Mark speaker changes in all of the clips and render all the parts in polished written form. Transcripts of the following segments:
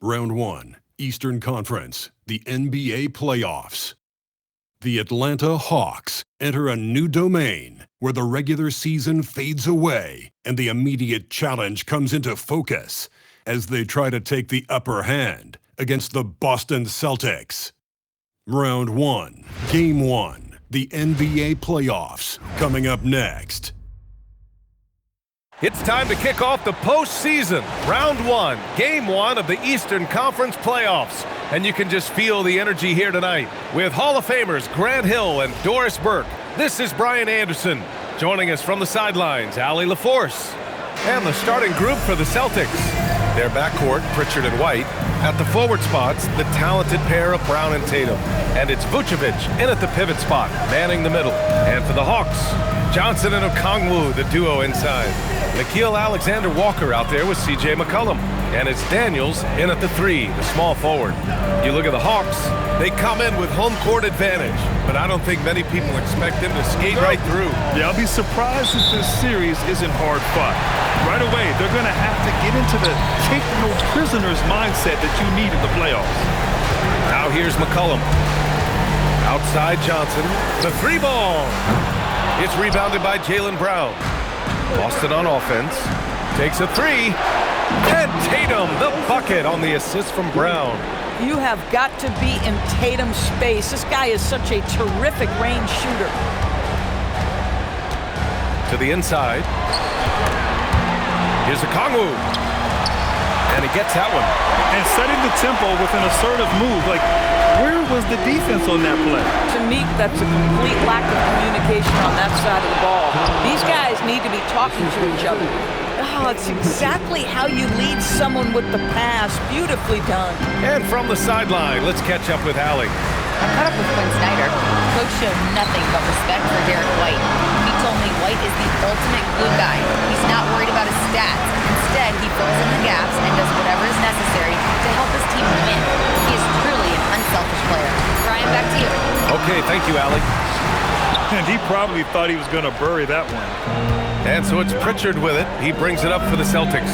Speaker 1: Round 1, Eastern Conference, the NBA playoffs. The Atlanta Hawks enter a new domain where the regular season fades away and the immediate challenge comes into focus as they try to take the upper hand against the Boston Celtics. Round 1, Game 1, the NBA playoffs, coming up next.
Speaker 2: It's time to kick off the postseason. Round 1, Game 1 of the Eastern Conference playoffs. And you can just feel the energy here tonight. With Hall of Famers Grant Hill and Doris Burke, this is Brian Anderson. Joining us from the sidelines, Allie LaForce. And the starting group for the Celtics. Their backcourt, Pritchard and White. At the forward spots, the talented pair of Brown and Tatum. And it's Vucevic in at the pivot spot, manning the middle. And for the Hawks, Johnson and Okongwu, the duo inside. Nickeil Alexander-Walker out there with C.J. McCollum. And it's Daniels in at the 3, the small forward. You look at the Hawks, they come in with home court advantage. But I don't think many people expect them to skate right through.
Speaker 3: Yeah, I'll be surprised if this series isn't hard fought. Right away, they're going to have to get into the take no prisoners mindset that you need in the playoffs.
Speaker 2: Now here's McCollum. Outside Johnson, the 3 ball. It's rebounded by Jaylen Brown. Boston on offense, takes a 3. And Tatum, the bucket on the assist from Brown.
Speaker 4: You have got to be in Tatum's space. This guy is such a terrific range shooter.
Speaker 2: To the inside. Here's Okongwu. And he gets that one.
Speaker 3: And setting the tempo with an assertive move. Like, where was the defense on that play?
Speaker 4: To me, that's a complete lack of communication on that side of the ball. These guys need to be talking to each other. Oh, it's exactly how you lead someone with the pass. Beautifully done.
Speaker 2: And from the sideline, let's catch up with Allie.
Speaker 5: I caught up with Quinn Snyder. Coach showed nothing but respect for Derek White. He told me White is the ultimate glue guy. He's not worried about his stats. Instead, he fills in the gaps and does whatever is necessary to help his team win. He is truly an unselfish player. Brian, back to you.
Speaker 2: Okay, thank you, Allie.
Speaker 3: And he probably thought he was going to bury that one.
Speaker 2: And so it's Pritchard with it. He brings it up for the Celtics.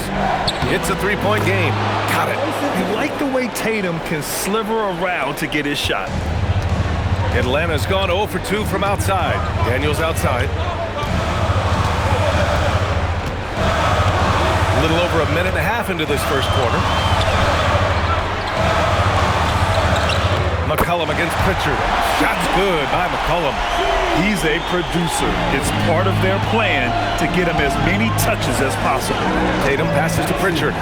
Speaker 2: It's a 3-point game. Got it.
Speaker 3: You like the way Tatum can sliver around to get his shot.
Speaker 2: Atlanta's gone 0 for 2 from outside. Daniels outside. A little over a minute and a half into this first quarter. McCollum against Pritchard. Shot's good by McCollum.
Speaker 3: He's a producer. It's part of their plan to get him as many touches as possible.
Speaker 2: Tatum passes to Pritchard.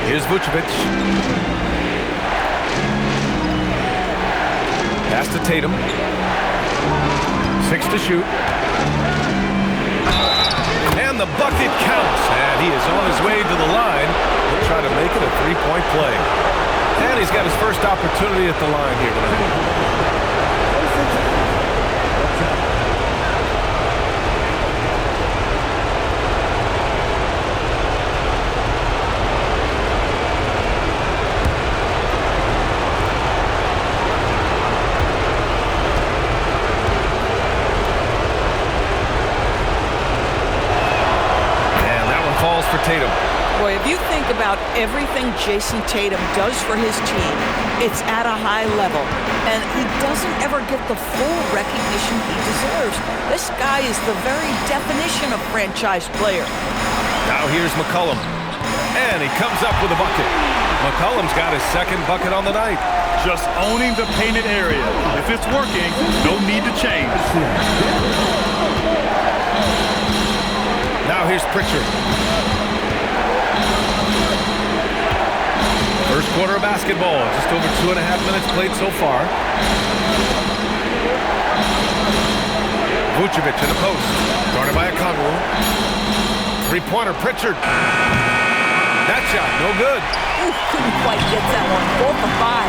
Speaker 2: Here's Vucevic. Pass to Tatum. 6 to shoot. And the bucket counts. And he is on his way to the line. He'll try to make it a 3-point play. And he's got his first opportunity at the line here tonight. And that one falls for Tatum.
Speaker 4: Boy, if you think about everything Jason Tatum does for his team, it's at a high level. And he doesn't ever get the full recognition he deserves. This guy is the very definition of franchise player.
Speaker 2: Now here's McCollum. And he comes up with a bucket. McCollum's got his second bucket on the night.
Speaker 3: Just owning the painted area. If it's working, no need to change.
Speaker 2: Now here's Pritchard. First quarter of basketball, just over 2.5 minutes played so far. Vucevic in the post, guarded by Okongwu. 3-pointer, Pritchard. That shot, no good.
Speaker 4: Ooh, couldn't quite get that one. 4 for 5.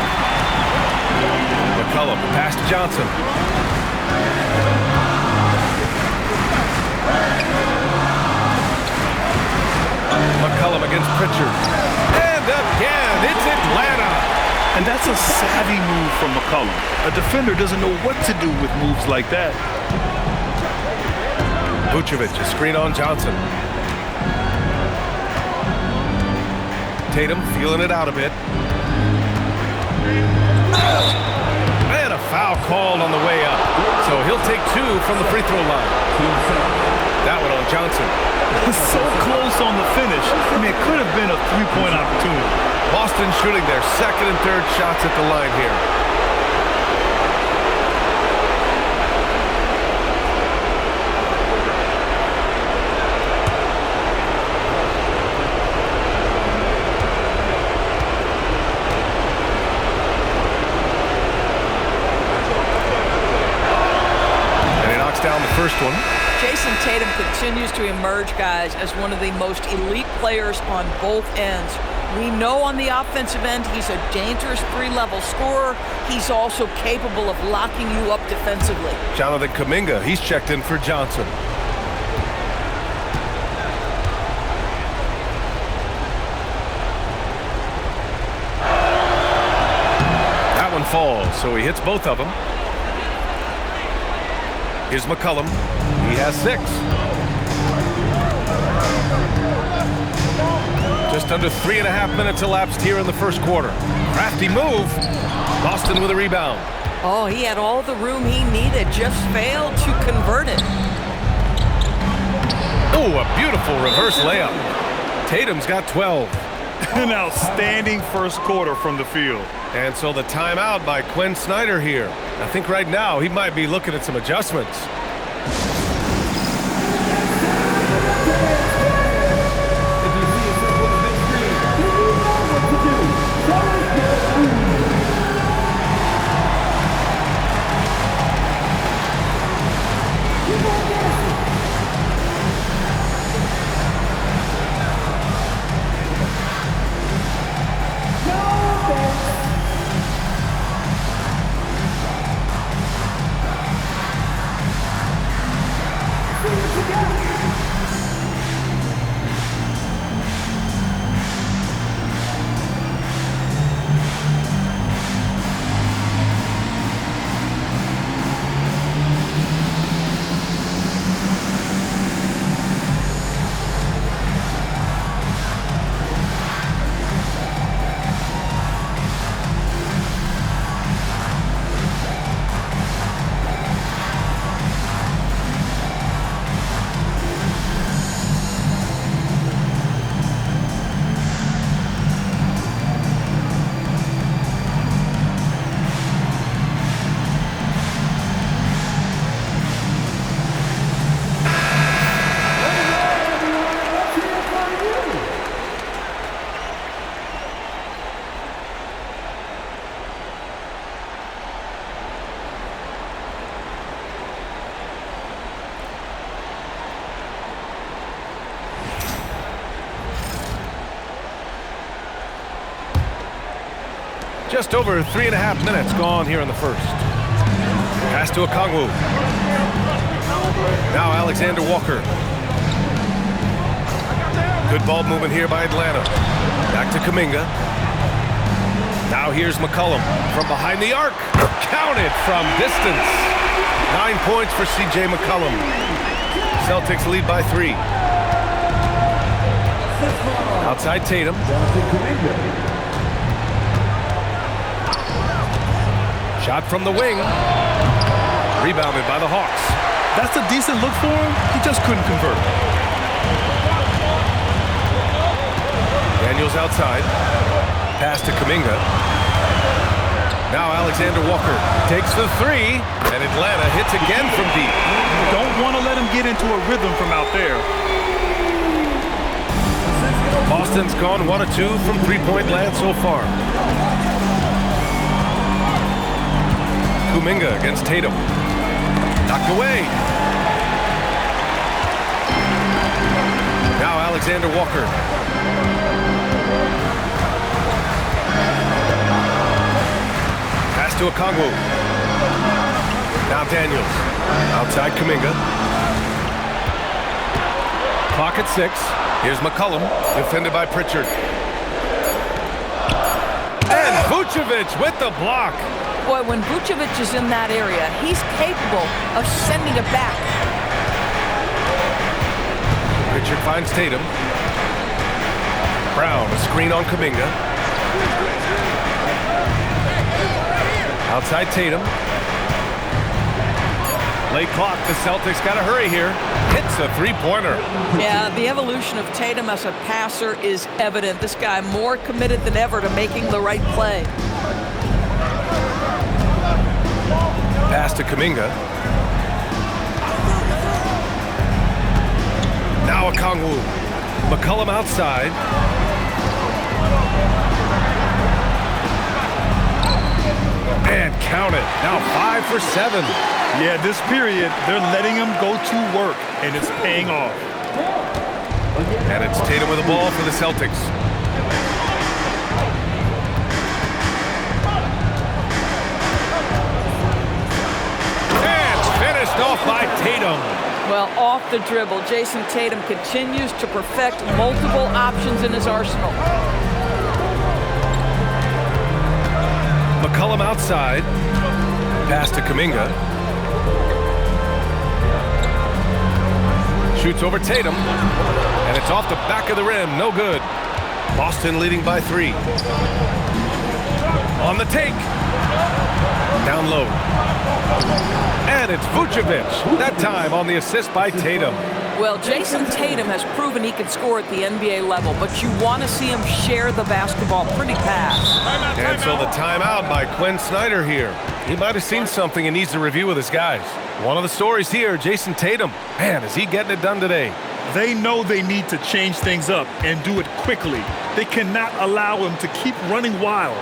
Speaker 2: McCollum, pass to Johnson. McCollum against Pritchard. And again, it's Atlanta.
Speaker 3: And that's a savvy move from McCollum. A defender doesn't know what to do with moves like that.
Speaker 2: Vucevic, a screen on Johnson. Tatum feeling it out a bit. And a foul called on the way up. So he'll take 2 from the free throw line. That one on Johnson.
Speaker 3: So close on the finish. I mean, it could have been a three-point opportunity.
Speaker 2: Boston shooting their second and third shots at the line here. Down the first one.
Speaker 4: Jason Tatum continues to emerge, guys, as one of the most elite players on both ends. We know on the offensive end he's a dangerous three-level scorer. He's also capable of locking you up defensively.
Speaker 2: Jonathan Kuminga, he's checked in for Johnson. That one falls, so he hits both of them. Here's McCollum. He has 6. Just under 3.5 minutes elapsed here in the first quarter. Crafty move. Boston with a rebound.
Speaker 4: Oh, he had all the room he needed, just failed to convert it.
Speaker 2: Oh, a beautiful reverse layup. Tatum's got 12.
Speaker 3: An outstanding first quarter from the field.
Speaker 2: And so the timeout by Quinn Snyder here. I think right now he might be looking at some adjustments. Just over 3.5 minutes gone here in the first. Pass to Okongwu. Now Alexander Walker. Good ball movement here by Atlanta. Back to Kuminga. Now here's McCollum from behind the arc. Counted from distance. 9 points for C.J. McCollum. Celtics lead by 3. Outside Tatum. Shot from the wing. Rebounded by the Hawks.
Speaker 3: That's a decent look for him. He just couldn't convert.
Speaker 2: Daniels outside. Pass to Kuminga. Now Alexander Walker takes the 3, and Atlanta hits again from deep.
Speaker 3: Don't want to let him get into a rhythm from out there.
Speaker 2: Boston's gone 1 of 2 from three-point land so far. Kuminga against Tatum. Knocked away. Now Alexander Walker. Pass to Okongwu. Now Daniels. Outside Kuminga. Clock at 6. Here's McCollum. Defended by Pritchard. And Vucevic with the block.
Speaker 4: Boy, when Vucevic is in that area, he's capable of sending it back.
Speaker 2: Pritchard finds Tatum. Brown, a screen on Kuminga. Outside Tatum. Late clock, the Celtics got to hurry here. Hits a three-pointer.
Speaker 4: Yeah, the evolution of Tatum as a passer is evident. This guy more committed than ever to making the right play.
Speaker 2: Pass to Kuminga. Now a Kongwu. McCollum outside. And count it. Now 5 for 7.
Speaker 3: Yeah, this period, they're letting him go to work, and it's paying off.
Speaker 2: And it's Tatum with the ball for the Celtics. And finished off by Tatum.
Speaker 4: Well, off the dribble, Jason Tatum continues to perfect multiple options in his arsenal.
Speaker 2: McCollum outside. Pass to Kuminga. Shoots over Tatum. And it's off the back of the rim. No good. Boston leading by 3. On the take. Down low. And it's Vucevic. That time on the assist by Tatum.
Speaker 4: Well, Jason Tatum has proven he can score at the NBA level, but you want to see him share the basketball pretty fast.
Speaker 2: And so the timeout by Quinn Snyder here. He might have seen something and needs to review with his guys. One of the stories here, Jason Tatum. Man, is he getting it done today?
Speaker 3: They know they need to change things up and do it quickly. They cannot allow him to keep running wild.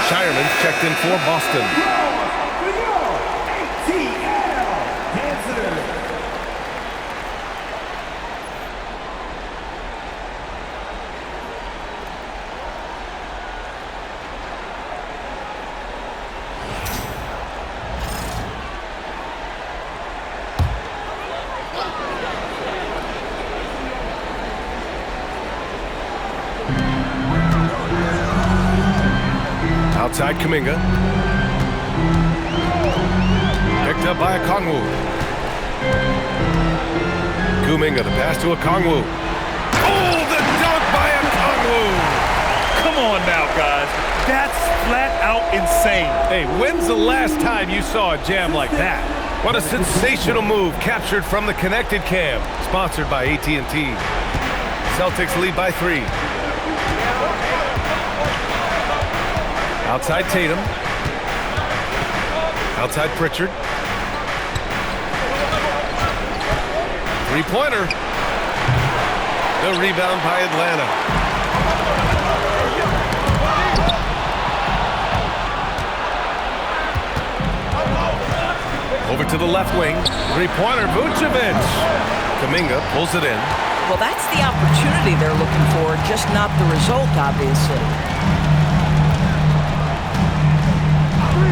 Speaker 2: Shireman's checked in for Boston. Outside Kuminga. Picked up by Okongwu. Kuminga, the pass to Okongwu. Oh, the dunk by Okongwu!
Speaker 3: Come on now, guys. That's flat out insane.
Speaker 2: Hey, when's the last time you saw a jam like that? What a sensational move captured from the Connected Cam. Sponsored by AT&T. Celtics lead by 3. Outside Tatum. Outside Pritchard. Three-pointer. The rebound by Atlanta. Over to the left wing. Three-pointer, Vucevic. Kuminga pulls it in.
Speaker 4: Well, that's the opportunity they're looking for, just not the result, obviously.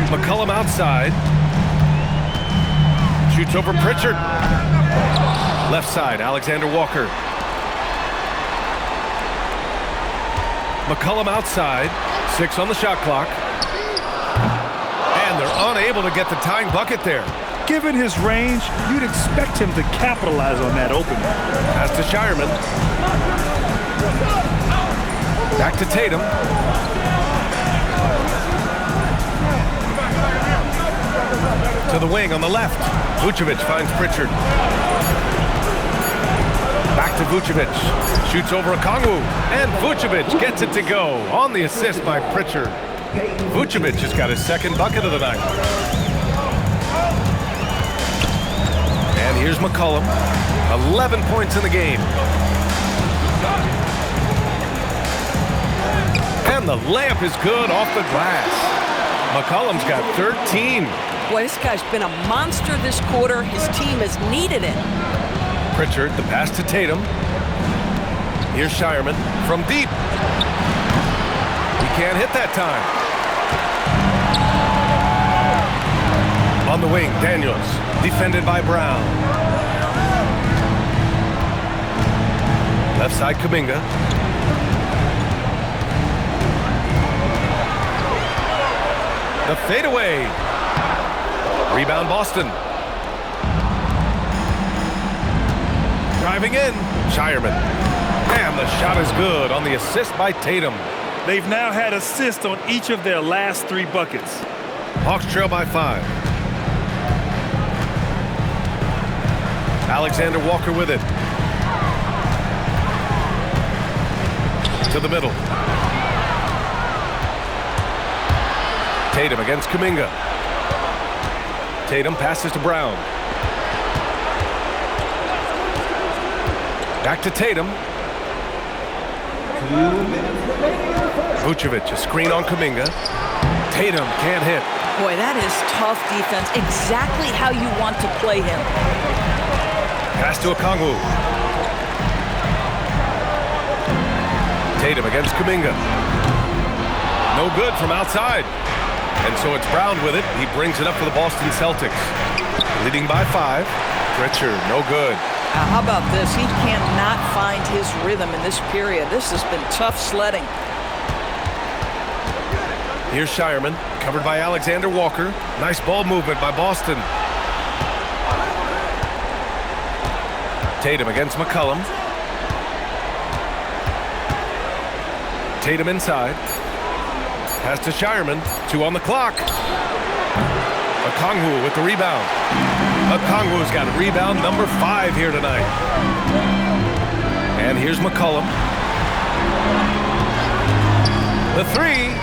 Speaker 2: McCollum outside. Shoots over Pritchard. Left side, Alexander Walker. McCollum outside. 6 on the shot clock. And they're unable to get the tying bucket there.
Speaker 3: Given his range, you'd expect him to capitalize on that opening.
Speaker 2: Pass to Shireman. Back to Tatum. To the wing on the left. Vucevic finds Pritchard. Back to Vucevic. Shoots over Okongwu. And Vucevic gets it to go on the assist by Pritchard. Vucevic has got his second bucket of the night. And here's McCollum. 11 points in the game. And the layup is good off the glass. McCollum's got 13.
Speaker 4: Boy, this guy's been a monster this quarter. His team has needed it.
Speaker 2: Pritchard, the pass to Tatum. Here's Shireman from deep. He can't hit that time. On the wing, Daniels, defended by Brown. Left side, Kuminga. The fadeaway. Rebound, Boston. Driving in, Shireman. And the shot is good on the assist by Tatum.
Speaker 3: They've now had assists on each of their last 3 buckets.
Speaker 2: Hawks trail by 5. Alexander Walker with it. To the middle. Tatum against Kuminga. Tatum passes to Brown. Back to Tatum. Vucevic, a screen on Kuminga. Tatum can't hit.
Speaker 4: Boy, that is tough defense. Exactly how you want to play him.
Speaker 2: Pass to Okongwu. Tatum against Kuminga. No good from outside. And so it's Brown with it. He brings it up for the Boston Celtics. Leading by 5. Pritchard, no good.
Speaker 4: How about this? He cannot find his rhythm in this period. This has been tough sledding.
Speaker 2: Here's Shireman, covered by Alexander Walker. Nice ball movement by Boston. Tatum against McCollum. Tatum inside. Pass to Shireman. 2 on the clock. Okongwu with the rebound. Okongwu's got rebound number 5 here tonight. And here's McCollum. The 3.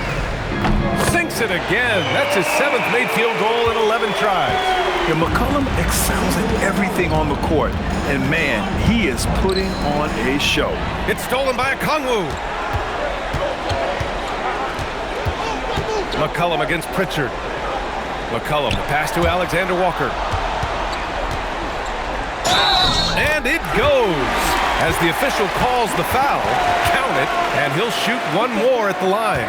Speaker 2: Sinks it again. That's his 7th made field goal in 11 tries.
Speaker 3: Yeah, McCollum excels at everything on the court. And man, he is putting on a show.
Speaker 2: It's stolen by Okongwu. McCollum against Pritchard. McCollum, the pass to Alexander Walker. And it goes. As the official calls the foul, count it, and he'll shoot one more at the line.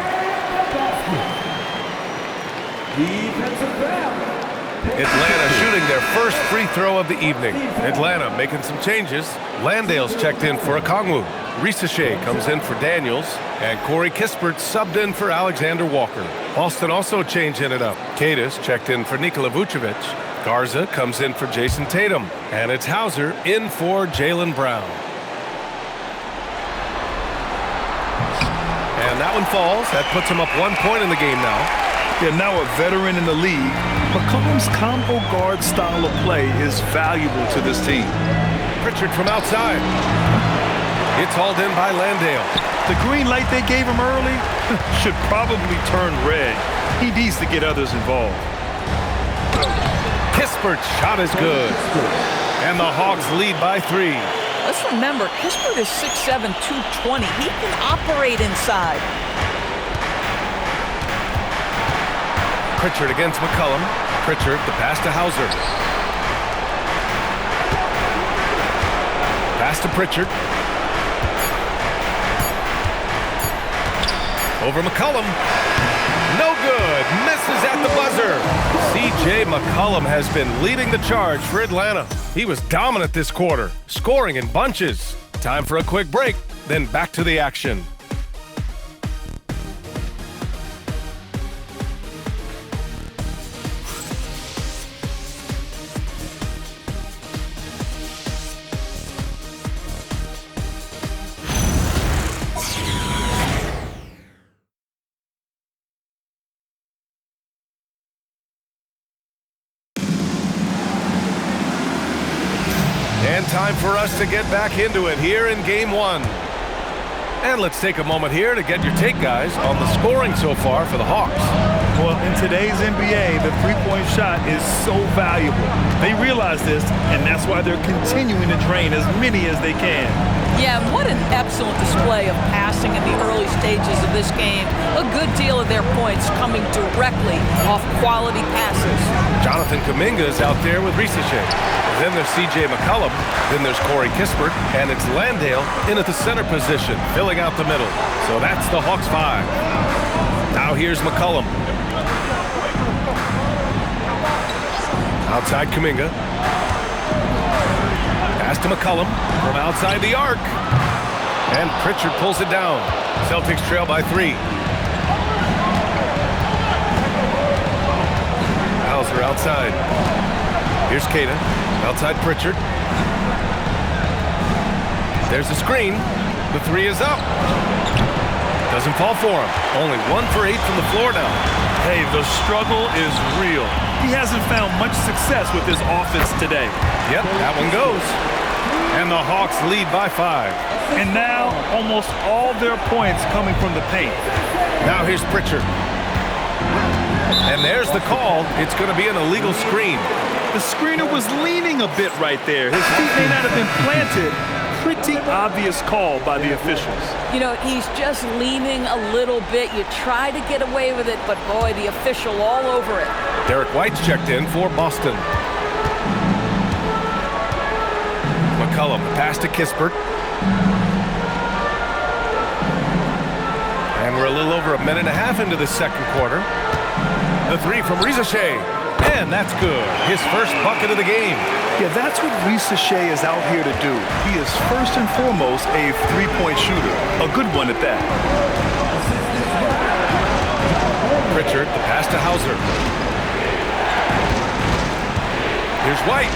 Speaker 2: Atlanta shooting their first free throw of the evening. Atlanta making some changes. Landale's checked in for Okongwu. Risache comes in for Daniels, and Corey Kispert subbed in for Alexander Walker. Boston also changing it up. Cadis checked in for Nikola Vucevic. Garza comes in for Jason Tatum, and it's Hauser in for Jaylen Brown. And that one falls. That puts him up 1 point in the game now.
Speaker 3: Yeah, now a veteran in the league, McCollum's combo guard style of play is valuable to this team.
Speaker 2: Pritchard from outside. It's hauled in by Landale.
Speaker 3: The green light they gave him early should probably turn red. He needs to get others involved.
Speaker 2: Kispert's shot is good. And the Hawks lead by 3.
Speaker 4: Let's remember, Kispert is 6'7", 220. He can operate inside.
Speaker 2: Pritchard against McCollum. Pritchard, the pass to Hauser. Pass to Pritchard. Over McCollum. No good. Misses at the buzzer. C.J. McCollum has been leading the charge for Atlanta. He was dominant this quarter, scoring in bunches. Time for a quick break, then back to the action. time for us to get back into it here in Game 1. And let's take a moment here to get your take, guys, on the scoring so far for the Hawks.
Speaker 3: Well, in today's NBA, the three-point shot is so valuable. They realize this, and that's why they're continuing to drain as many as they can.
Speaker 4: Yeah, and what an excellent display of passing in the early stages of this game. A good deal of their points coming directly off quality passes.
Speaker 2: Jonathan Kuminga's out there with Risache. Then there's C.J. McCollum. Then there's Corey Kispert. And it's Landale in at the center position, filling out the middle. So that's the Hawks 5. Now here's McCollum. Outside Kuminga. Pass to McCollum from outside the arc. And Pritchard pulls it down. Celtics trail by 3. Hauser outside. Here's Queta. Outside Pritchard. There's the screen. The 3 is up. Doesn't fall for him. Only 1 for 8 from the floor now.
Speaker 3: Hey, the struggle is real. He hasn't found much success with his offense today.
Speaker 2: Yep, that one goes. And the Hawks lead by 5.
Speaker 3: And now, almost all their points coming from the paint.
Speaker 2: Now here's Pritchard. And there's the call. It's going to be an illegal screen.
Speaker 3: The screener was leaning a bit right there. His feet may not have been planted. Pretty obvious call by the officials.
Speaker 4: You know, he's just leaning a little bit. You try to get away with it, but boy, the official all over it.
Speaker 2: Derek White's checked in for Boston. McCollum, pass to Kispert. And we're a little over a minute and a half into the second quarter. The 3 from Risache. And that's good. His first bucket of the game.
Speaker 3: Yeah, that's what Risache is out here to do. He is first and foremost a three-point shooter. A good one at that.
Speaker 2: Pritchard, the pass to Hauser. Here's White.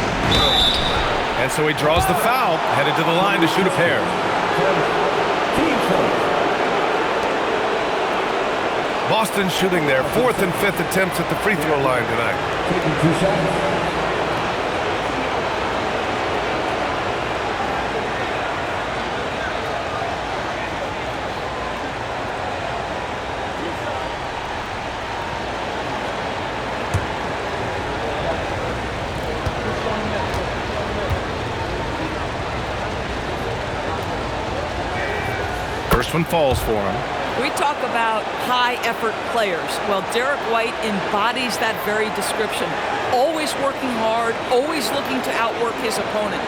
Speaker 2: And so he draws the foul, headed to the line to shoot a pair. Boston shooting their 4th and 5th attempts at the free throw line tonight. First one falls for him.
Speaker 4: We talk about high-effort players. Well, Derek White embodies that very description. Always working hard, always looking to outwork his opponent.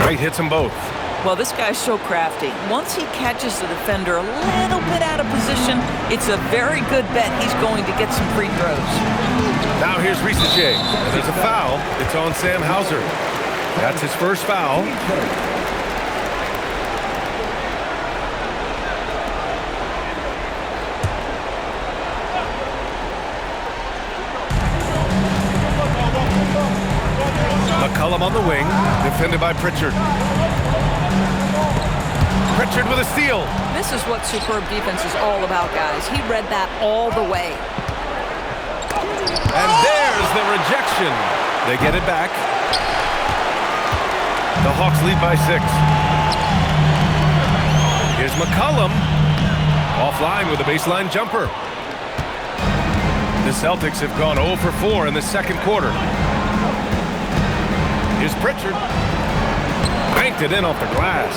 Speaker 2: White hits them both.
Speaker 4: Well, this guy's so crafty. Once he catches the defender a little bit out of position, it's a very good bet he's going to get some free throws.
Speaker 2: Now here's Risache. There's a foul. It's on Sam Hauser. That's his first foul. McCollum on the wing, defended by Pritchard. Pritchard with a steal.
Speaker 4: This is what superb defense is all about, guys. He read that all the way.
Speaker 2: And there's the rejection. They get it back. The Hawks lead by 6. Here's McCollum. Offline with a baseline jumper. The Celtics have gone 0 for 4 in the second quarter. Here's Pritchard. Banked it in off the glass.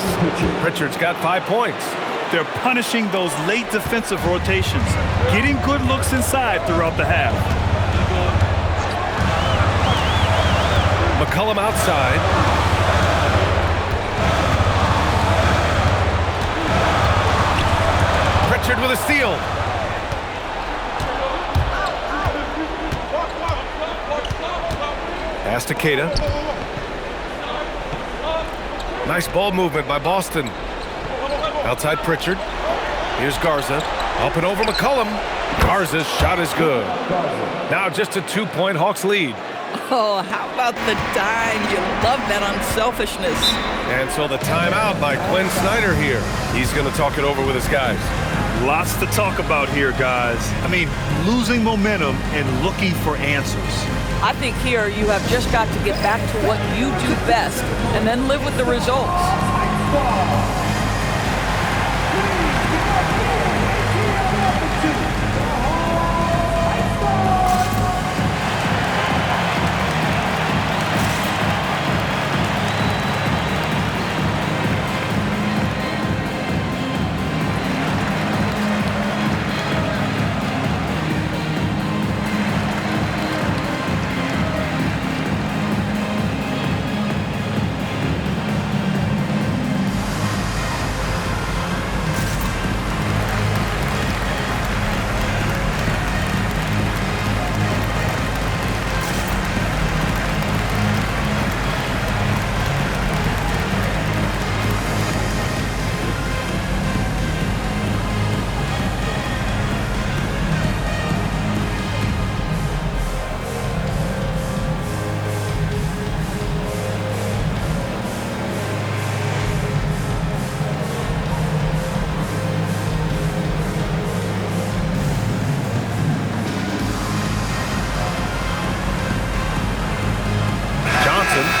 Speaker 2: Pritchard's got 5 points.
Speaker 3: They're punishing those late defensive rotations, getting good looks inside throughout the half.
Speaker 2: McCollum outside. Pritchard with a steal. Pass to Queta. Nice ball movement by Boston. Outside Pritchard. Here's Garza. Up and over McCollum. Garza's shot is good. Now just a 2-point Hawks lead.
Speaker 4: Oh, how about the dime? You love that unselfishness.
Speaker 2: And so the timeout by Quinn Snyder here. He's going to talk it over with his guys.
Speaker 3: Lots to talk about here, guys. I mean, losing momentum and looking for answers.
Speaker 4: I think here you have just got to get back to what you do best and then live with the results.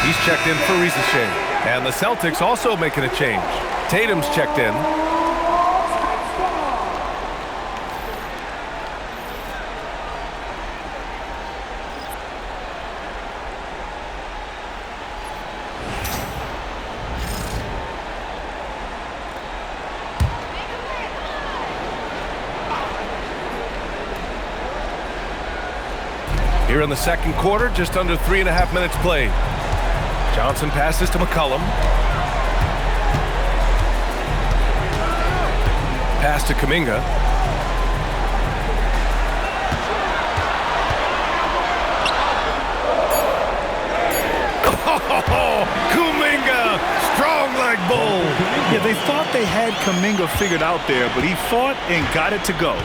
Speaker 2: He's checked in for Ricochet. And the Celtics also making a change. Tatum's checked in. Here in the second quarter, just under 3.5 minutes played. Johnson passes to McCollum. Pass to Kuminga. Oh, Kuminga! Strong like bull!
Speaker 3: Yeah, they thought they had Kuminga figured out there, but he fought and got it to go.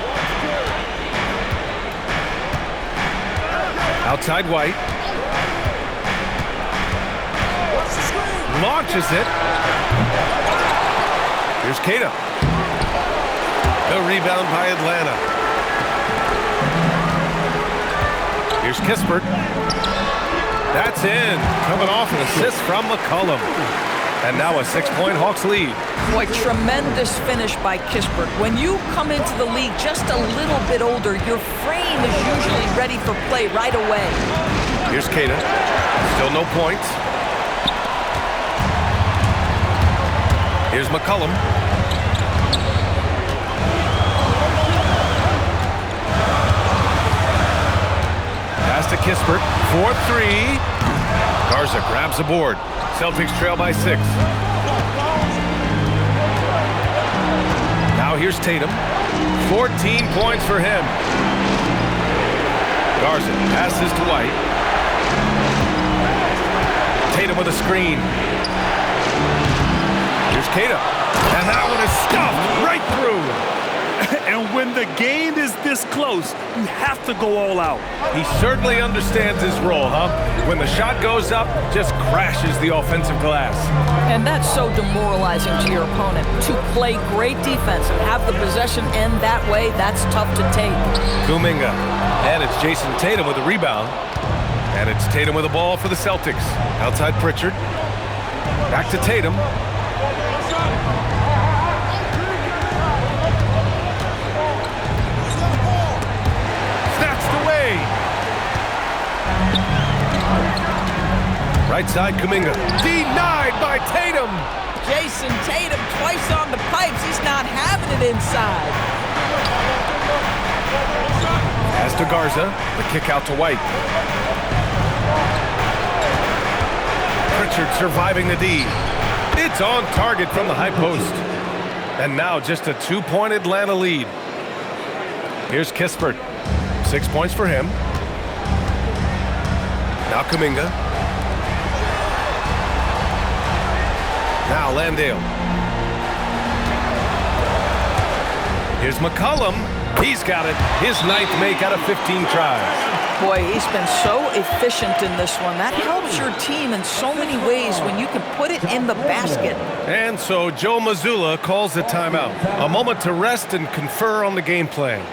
Speaker 2: Outside White. Launches it. Here's Cato. The rebound by Atlanta. Here's Kispert. That's in. Coming off an assist from McCollum. And now a 6-point Hawks lead.
Speaker 4: Boy, tremendous finish by Kispert. When you come into the league just a little bit older, your frame is usually ready for play right away.
Speaker 2: Here's Cato. Still no points. Here's McCollum. Pass to Kispert. 4-3. Garza grabs the board. Celtics trail by 6. Now here's Tatum. 14 points for him. Garza passes to White. Tatum with a screen. Here's Cato. And that one is stuffed right through.
Speaker 3: And when the game is this close, you have to go all out.
Speaker 2: He certainly understands his role, huh? When the shot goes up, just crashes the offensive glass.
Speaker 4: And that's so demoralizing to your opponent. To play great defense and have the possession end that way, that's tough to take.
Speaker 2: Kuminga. And it's Jason Tatum with a rebound. And it's Tatum with the ball for the Celtics. Outside Pritchard. Back to Tatum. Right side, Kuminga. Denied by Tatum.
Speaker 4: Jason Tatum twice on the pipes. He's not having it inside.
Speaker 2: Pass to Garza. The kick out to White. Pritchard surviving the D. It's on target from the high post. And now just a 2-point Atlanta lead. Here's Kispert. 6 points for him. Now Kuminga. Now Landale. Here's McCollum. He's got it. His 9th make out of 15 tries.
Speaker 4: Boy, he's been so efficient in this one. That helps your team in so many ways when you can put it in the basket.
Speaker 2: And so Joe Mazzulla calls the timeout. A moment to rest and confer on the game plan.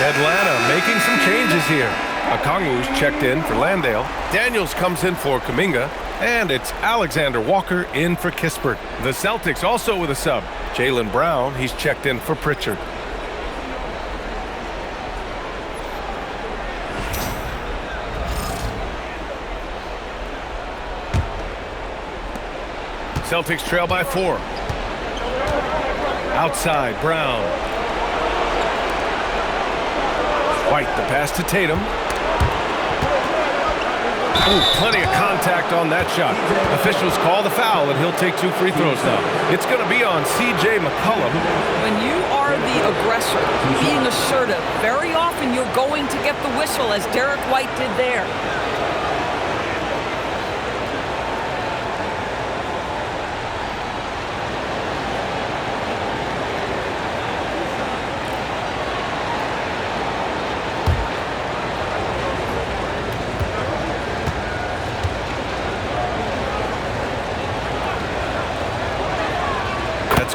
Speaker 2: Atlanta making some changes here. Okongwu's checked in for Landale. Daniels comes in for Kuminga. And it's Alexander Walker in for Kispert. The Celtics also with a sub. Jaylen Brown, he's checked in for Pritchard. Celtics trail by 4. Outside, Brown. White, the pass to Tatum. Ooh, plenty of contact on that shot. Officials call the foul, and he'll take 2 free throws now. It's going to be on C.J. McCollum.
Speaker 4: When you are the aggressor, being assertive, very often you're going to get the whistle, as Derek White did there.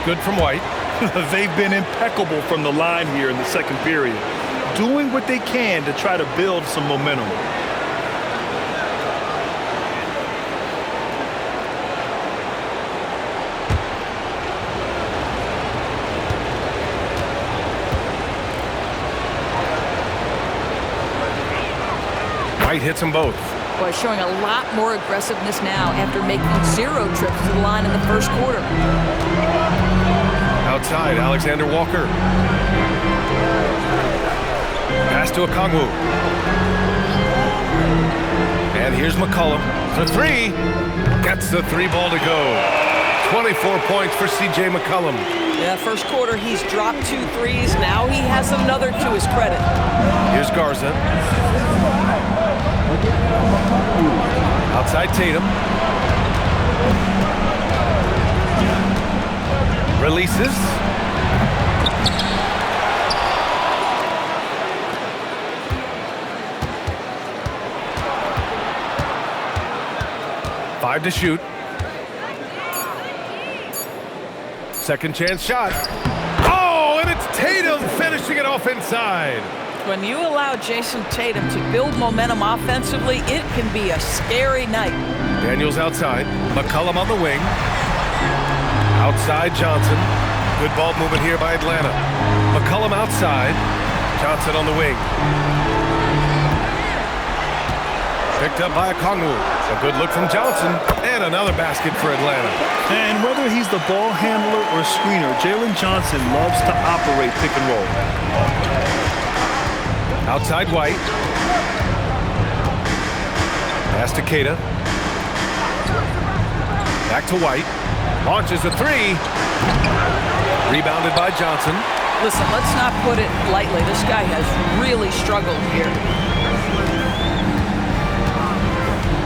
Speaker 2: Good from White.
Speaker 3: They've been impeccable from the line here in the second period, doing what they can to try to build some momentum.
Speaker 2: White hits them both.
Speaker 4: Boy, showing a lot more aggressiveness now after making 0 trips to the line in the first quarter.
Speaker 2: Outside, Alexander Walker. Pass to Okongwu. And here's McCollum. The 3. Gets the 3 ball to go. 24 points for C.J. McCollum.
Speaker 4: Yeah, first quarter he's dropped 2 threes. Now he has another to his credit.
Speaker 2: Here's Garza. Outside Tatum. Releases. Five to shoot. Second chance shot. Oh, and it's Tatum finishing it off inside.
Speaker 4: When you allow Jason Tatum to build momentum offensively, it can be a scary night.
Speaker 2: Daniels outside. McCollum on the wing. Outside Johnson. Good ball movement here by Atlanta. McCollum outside. Johnson on the wing. Picked up by Okongwu. A good look from Johnson. And another basket for Atlanta.
Speaker 3: And whether he's the ball handler or screener, Jalen Johnson loves to operate pick and roll.
Speaker 2: Outside White. Pass to Keita. Back to White. Launches a 3. Rebounded by Johnson.
Speaker 4: Listen, let's not put it lightly. This guy has really struggled here.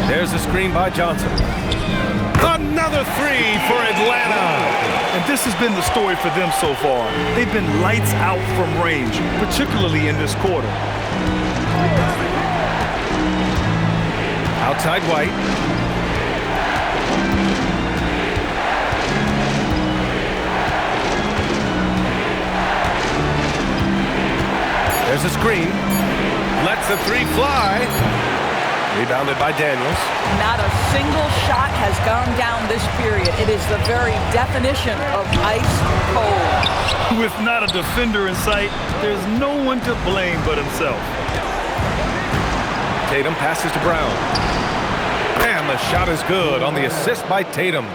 Speaker 2: There's a screen by Johnson. Another 3 for Atlanta.
Speaker 3: And this has been the story for them so far. They've been lights out from range, particularly in this quarter.
Speaker 2: Outside White. There's a screen. Lets the three fly. Rebounded by Daniels.
Speaker 4: Not a single shot has gone down this period. It is the very definition of ice cold.
Speaker 3: With not a defender in sight, there's no one to blame but himself.
Speaker 2: Tatum passes to Brown. And the shot is good on the assist by Tatum.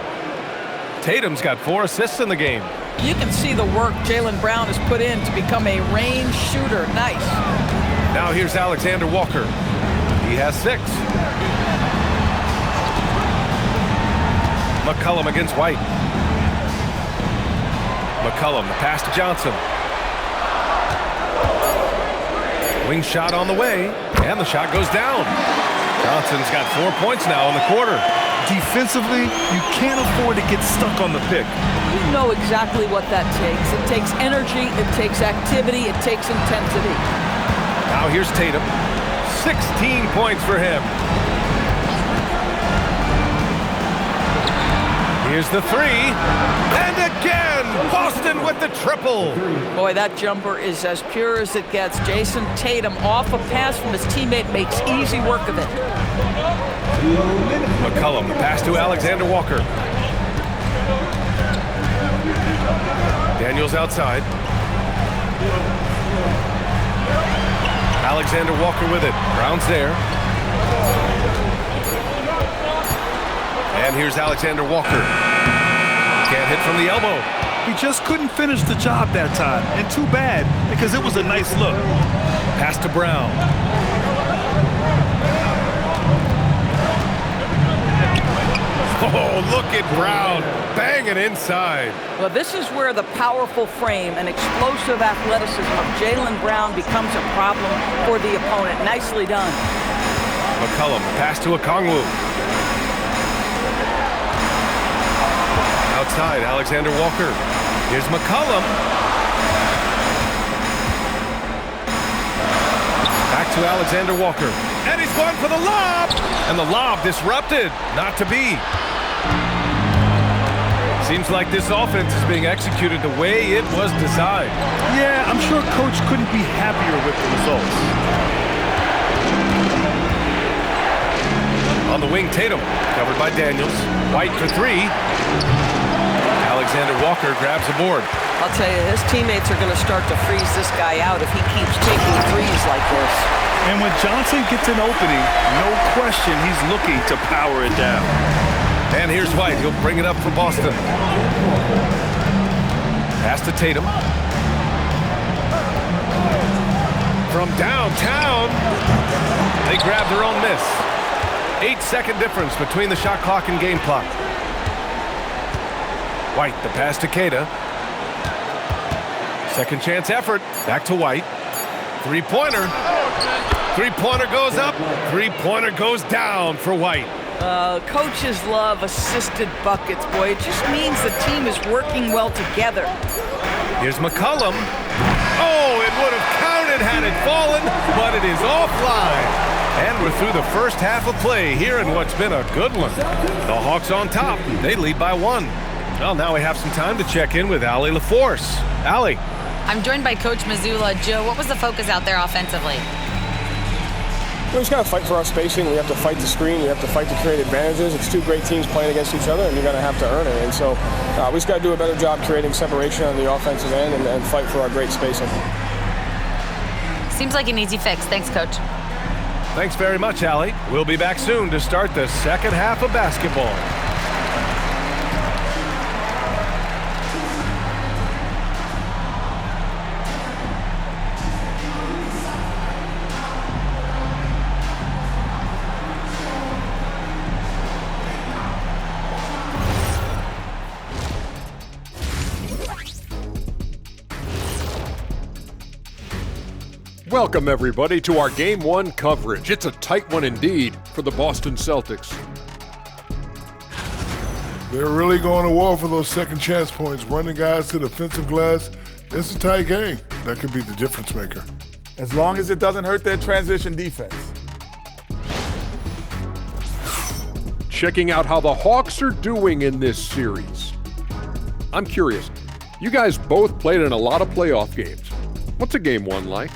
Speaker 2: Tatum's got 4 assists in the game.
Speaker 4: You can see the work Jaylen Brown has put in to become a range shooter. Nice.
Speaker 2: Now here's Alexander Walker. He has 6. McCollum against White. McCollum, the pass to Johnson. Wing shot on the way, and the shot goes down. Johnson's got 4 points now in the quarter.
Speaker 3: Defensively, you can't afford to get stuck on the pick.
Speaker 4: You know exactly what that takes. It takes energy, it takes activity, it takes intensity.
Speaker 2: Now here's Tatum. 16 points for him. Here's the 3. And again, Boston with the triple.
Speaker 4: Boy, that jumper is as pure as it gets. Jason Tatum off a pass from his teammate makes easy work of it.
Speaker 2: McCollum, the pass to Alexander Walker. Daniels outside. Alexander Walker with it. Brown's there. And here's Alexander Walker. Can't hit from the elbow.
Speaker 3: He just couldn't finish the job that time. And too bad, because it was a nice look.
Speaker 2: Pass to Brown. Oh, look at Brown banging inside.
Speaker 4: Well, this is where the powerful frame and explosive athleticism of Jaylen Brown becomes a problem for the opponent. Nicely done.
Speaker 2: McCollum, pass to Okongwu. Outside, Alexander Walker. Here's McCollum. Back to Alexander Walker. And he's going for the lob. And the lob disrupted. Not to be. Seems like this offense is being executed the way it was designed.
Speaker 3: Yeah, I'm sure Coach couldn't be happier with the results.
Speaker 2: On the wing, Tatum, covered by Daniels. White for 3. Alexander Walker grabs the board.
Speaker 4: I'll tell you, his teammates are going to start to freeze this guy out if he keeps taking threes like this.
Speaker 3: And when Johnson gets an opening, no question he's looking to power it down.
Speaker 2: And here's White. He'll bring it up for Boston. Pass to Tatum. From downtown, they grab their own miss. 8-second difference between the shot clock and game clock. White, the pass to Queta. Second chance effort. Back to White. Three-pointer. Three-pointer goes up. Three-pointer goes down for White.
Speaker 4: Coaches love assisted buckets, boy. It just means the team is working well together.
Speaker 2: Here's McCollum. Oh, it would have counted had it fallen, but it is offline. And we're through the first half of play here in what's been a good one. The Hawks on top. They lead by 1. Well, now we have some time to check in with Allie LaForce. Allie.
Speaker 5: I'm joined by Coach Mazzulla. Joe, what was the focus out there offensively?
Speaker 6: We just got to fight for our spacing. We have to fight the screen. We have to fight to create advantages. It's 2 great teams playing against each other, and you're going to have to earn it. And so we just got to do a better job creating separation on the offensive end and fight for our great spacing.
Speaker 5: Seems like an easy fix. Thanks, Coach.
Speaker 2: Thanks very much, Allie. We'll be back soon to start the second half of basketball.
Speaker 7: Welcome, everybody, to our Game 1 coverage. It's a tight one indeed for the Boston Celtics.
Speaker 8: They're really going to war for those second chance points, running guys to the offensive glass. It's a tight game. That could be the difference maker.
Speaker 9: As long as it doesn't hurt their transition defense.
Speaker 7: Checking out how the Hawks are doing in this series. I'm curious, you guys both played in a lot of playoff games. What's a game one like?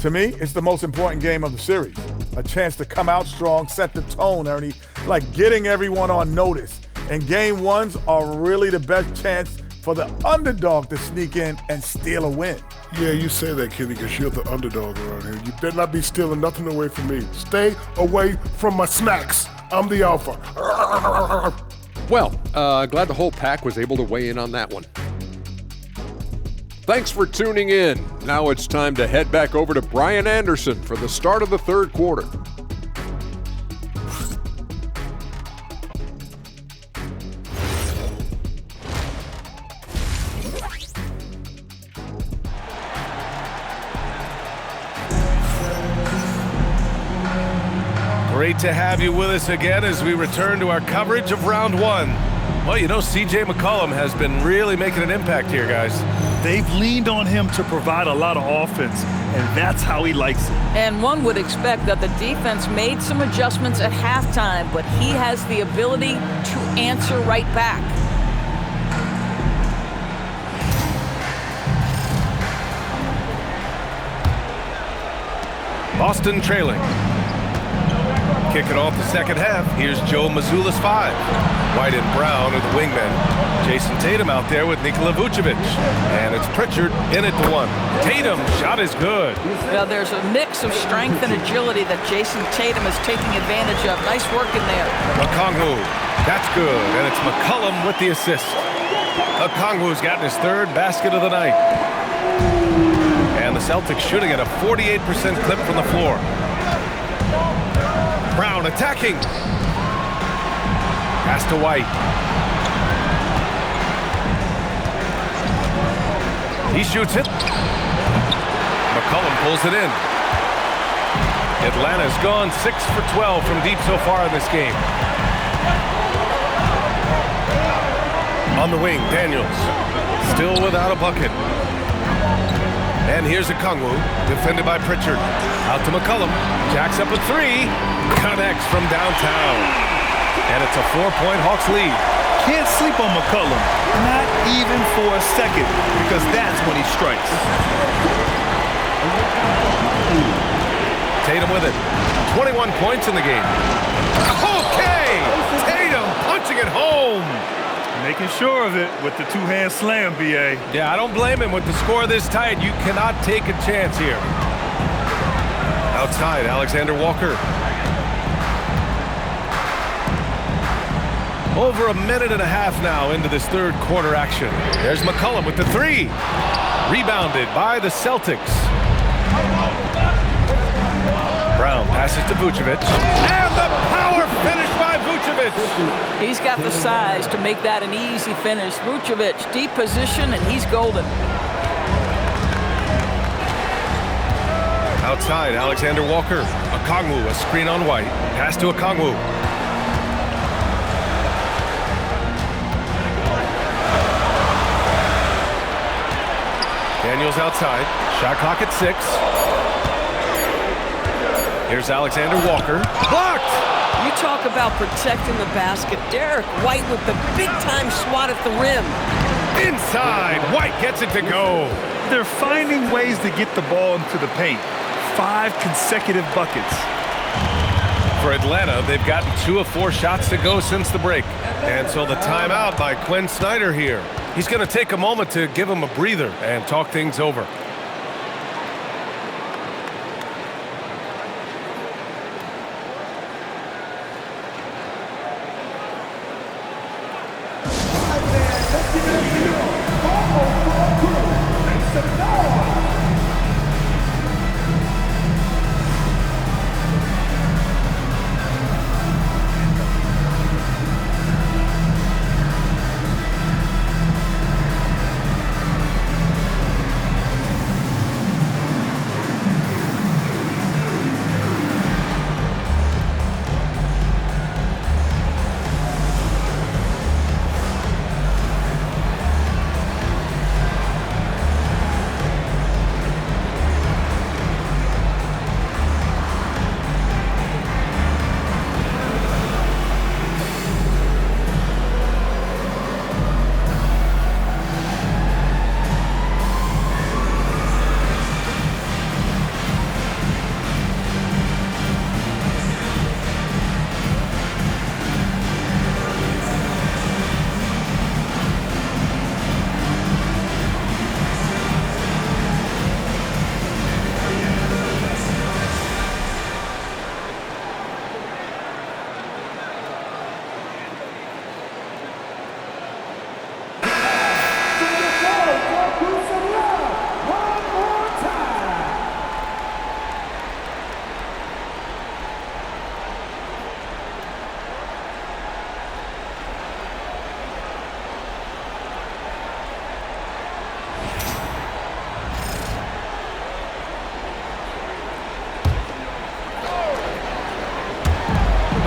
Speaker 9: To me, it's the most important game of the series. A chance to come out strong, set the tone, Ernie, like getting everyone on notice. And game ones are really the best chance for the underdog to sneak in and steal a win.
Speaker 8: Yeah, you say that, Kenny, because you're the underdog around here. You better not be stealing nothing away from me. Stay away from my snacks. I'm the alpha.
Speaker 7: Well, glad the whole pack was able to weigh in on that one. Thanks for tuning in. Now it's time to head back over to Brian Anderson for the start of the third quarter.
Speaker 2: Great to have you with us again as we return to our coverage of round one. Well, you know, C.J. McCollum has been really making an impact here, guys.
Speaker 3: They've leaned on him to provide a lot of offense, and that's how he likes it.
Speaker 4: And one would expect that the defense made some adjustments at halftime, but he has the ability to answer right back.
Speaker 2: Boston trailing. Kicking off the second half, here's Joe Mazzulla's 5. White and Brown are the wingmen. Jason Tatum out there with Nikola Vucevic. And it's Pritchard in at the 1. Tatum, shot is good.
Speaker 4: Well, there's a mix of strength and agility that Jason Tatum is taking advantage of. Nice work in there.
Speaker 2: Okongwu, that's good. And it's McCollum with the assist. Okongwu's gotten his third basket of the night. And the Celtics shooting at a 48% clip from the floor. Brown attacking. Pass to White. He shoots it. McCollum pulls it in. Atlanta's gone 6 for 12 from deep so far in this game. On the wing, Daniels. Still without a bucket. And here's Okongwu, defended by Pritchard. Out to McCollum. Jacks up a 3. Connects from downtown. And it's a 4-point Hawks lead.
Speaker 3: Can't sleep on McCollum, not even for a second, because that's when he strikes.
Speaker 2: Tatum with it. 21 points in the game. Okay! Tatum punching it home.
Speaker 3: Making sure of it with the two-hand slam, B.A.
Speaker 2: Yeah, I don't blame him. With the score this tight, you cannot take a chance here. Outside, Alexander Walker. Over a minute and a half now into this third quarter action. There's McCollum with the 3. Rebounded by the Celtics. Brown passes to Vucevic. And the power finish by Vucevic.
Speaker 4: He's got the size to make that an easy finish. Vucevic, deep position, and he's golden.
Speaker 2: Outside, Alexander Walker. Okongwu, a screen on White. Pass to Okongwu. Daniels outside. Shot clock at 6. Here's Alexander Walker. Blocked!
Speaker 4: You talk about protecting the basket. Derek White with the big-time swat at the rim.
Speaker 2: Inside. White gets it to go.
Speaker 3: They're finding ways to get the ball into the paint. 5 consecutive buckets.
Speaker 2: For Atlanta, they've gotten 2 of 4 shots to go since the break. And so the timeout by Quinn Snyder here. He's going to take a moment to give him a breather and talk things over.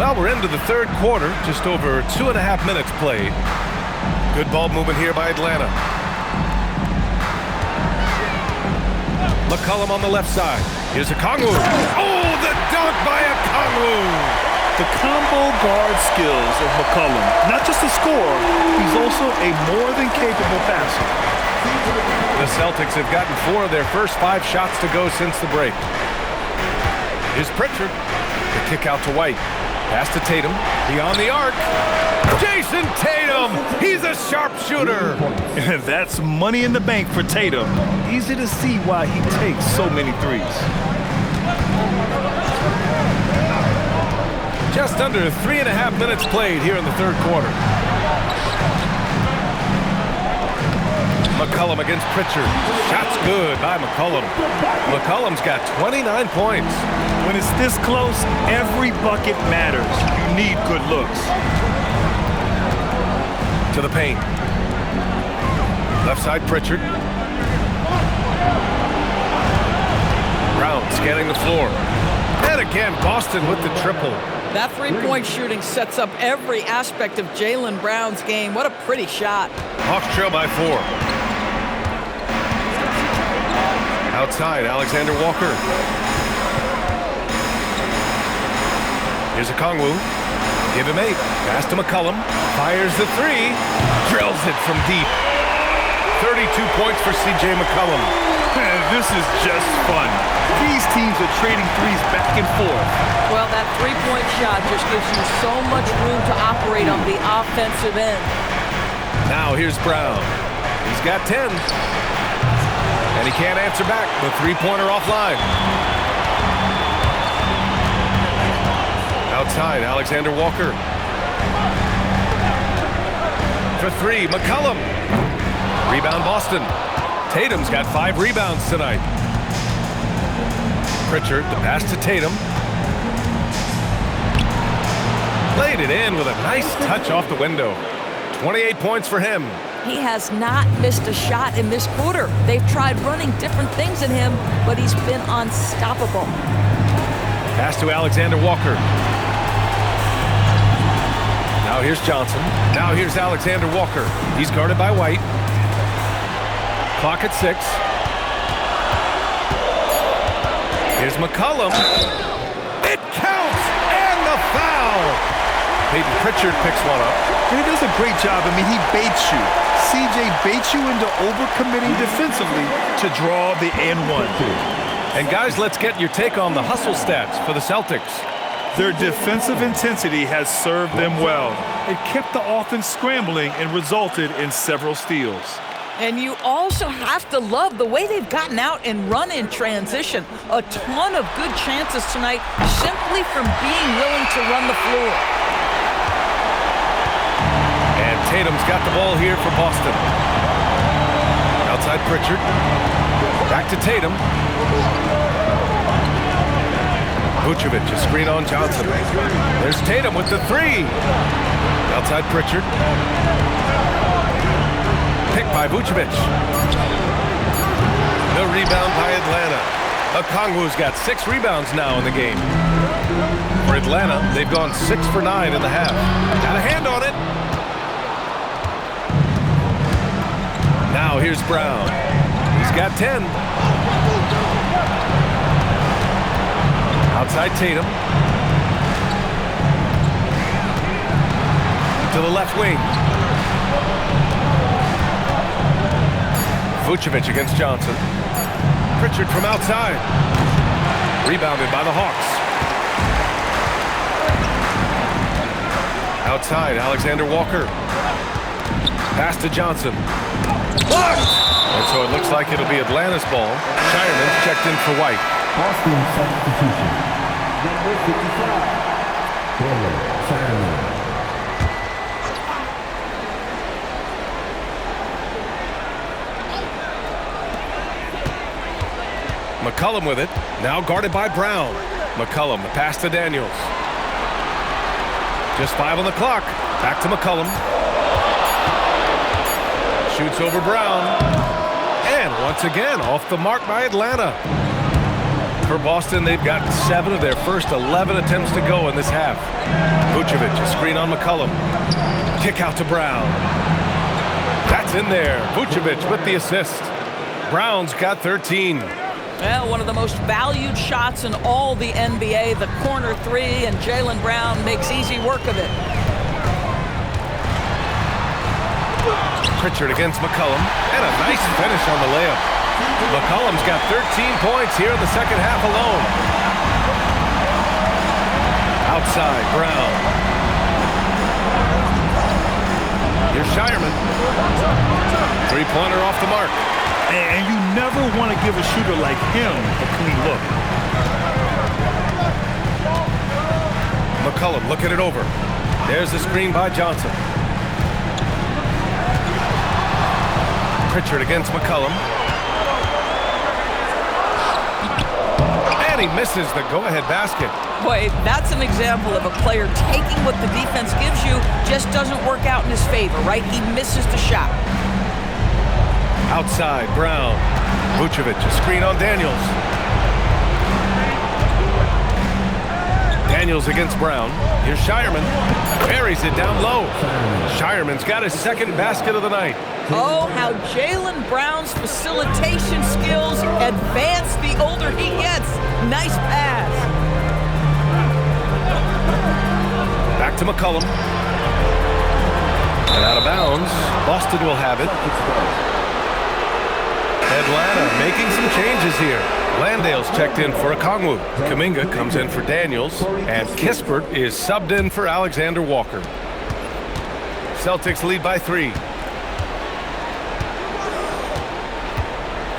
Speaker 2: Well, we're into the third quarter, just over 2.5 minutes played. Good ball movement here by Atlanta. McCollum on the left side. Here's Okongwu. Oh, the dunk by Okongwu!
Speaker 3: The combo guard skills of McCollum, not just a scorer, he's also a more than capable passer.
Speaker 2: The Celtics have gotten 4 of their first 5 shots to go since the break. Here's Pritchard. The kick out to White. Pass to Tatum. Beyond the arc. Jason Tatum! He's a sharpshooter!
Speaker 3: That's money in the bank for Tatum. Easy to see why he takes so many threes.
Speaker 2: Just under 3.5 minutes played here in the third quarter. McCollum against Pritchard. Shot's good by McCollum. McCollum's got 29 points.
Speaker 3: When it's this close, every bucket matters. You need good looks.
Speaker 2: To the paint. Left side Pritchard. Brown scanning the floor. And again, Boston with the triple.
Speaker 4: That three-point shooting sets up every aspect of Jaylen Brown's game. What a pretty shot.
Speaker 2: Hawks trail by 4. Outside, Alexander Walker. Here's Okongwu. Give him 8. Pass to McCollum. Fires the 3. Drills it from deep. 32 points for C.J. McCollum.
Speaker 3: Man, this is just fun. These teams are trading threes back and forth.
Speaker 4: Well, that three-point shot just gives you so much room to operate on the offensive end.
Speaker 2: Now here's Brown. He's got 10. And he can't answer back. The three-pointer offline. Outside, Alexander Walker. For 3, McCollum. Rebound Boston. Tatum's got 5 rebounds tonight. Pritchard, the pass to Tatum. Laid it in with a nice touch off the window. 28 points for him.
Speaker 4: He has not missed a shot in this quarter. They've tried running different things at him, but he's been unstoppable.
Speaker 2: Pass to Alexander Walker. Now here's Johnson. Now here's Alexander Walker. He's guarded by White. Clock at 6. Here's McCollum. It counts! And the foul! Peyton Pritchard picks one up.
Speaker 3: And he does a great job. I mean, he baits you. CJ baits you into overcommitting defensively to draw the and 1.
Speaker 2: And guys, let's get your take on the hustle stats for the Celtics.
Speaker 3: Their defensive intensity has served them well. It kept the offense scrambling and resulted in several steals.
Speaker 4: And you also have to love the way they've gotten out and run in transition. A ton of good chances tonight simply from being willing to run the floor.
Speaker 2: And Tatum's got the ball here for Boston. Outside Pritchard. Back to Tatum. Vucevic, a screen on Johnson. There's Tatum with the 3. Outside Pritchard. Picked by Vucevic. The rebound by Atlanta. Okongwu's got 6 rebounds now in the game. For Atlanta, they've gone 6 for 9 in the half. Got a hand on it. Now here's Brown. He's got 10. Outside Tatum. To the left wing. Vucevic against Johnson. Pritchard from outside. Rebounded by the Hawks. Outside, Alexander Walker. Pass to Johnson. Blocked! And so it looks like it'll be Atlanta's ball. Shireman checked in for White.
Speaker 10: Boston substitution. Number 55. Shireman.
Speaker 2: McCollum with it. Now guarded by Brown. McCollum, the pass to Daniels. Just 5 on the clock. Back to McCollum. Shoots over Brown. And once again, off the mark by Atlanta. For Boston, they've got 7 of their first 11 attempts to go in this half. Vucevic, a screen on McCollum. Kick out to Brown. That's in there. Vucevic with the assist. Brown's got 13.
Speaker 4: Well, one of the most valued shots in all the NBA, the corner three, and Jaylen Brown makes easy work of it.
Speaker 2: Pritchard against McCollum, and a nice finish on the layup. McCollum's got 13 points here in the second half alone. Outside, Brown. Here's Shireman. Three-pointer off the mark.
Speaker 3: And you never want to give a shooter like him a clean look.
Speaker 2: McCollum looking it over. There's the screen by Johnson. Pritchard against McCollum. And he misses the go-ahead basket.
Speaker 4: Boy, that's an example of a player taking what the defense gives you, just doesn't work out in his favor, right? He misses the shot.
Speaker 2: Outside, Brown. Vucevic, a screen on Daniels. Daniels against Brown. Here's Shireman. Buries it down low. Shireman's got his second basket of the night.
Speaker 4: Oh, how Jaylen Brown's facilitation skills advance the older he gets. Nice pass.
Speaker 2: Back to McCollum. And out of bounds. Boston will have it. Atlanta making some changes here. Landale's checked in for Okongwu. Kuminga comes in for Daniels. And Kispert is subbed in for Alexander Walker. Celtics lead by 3.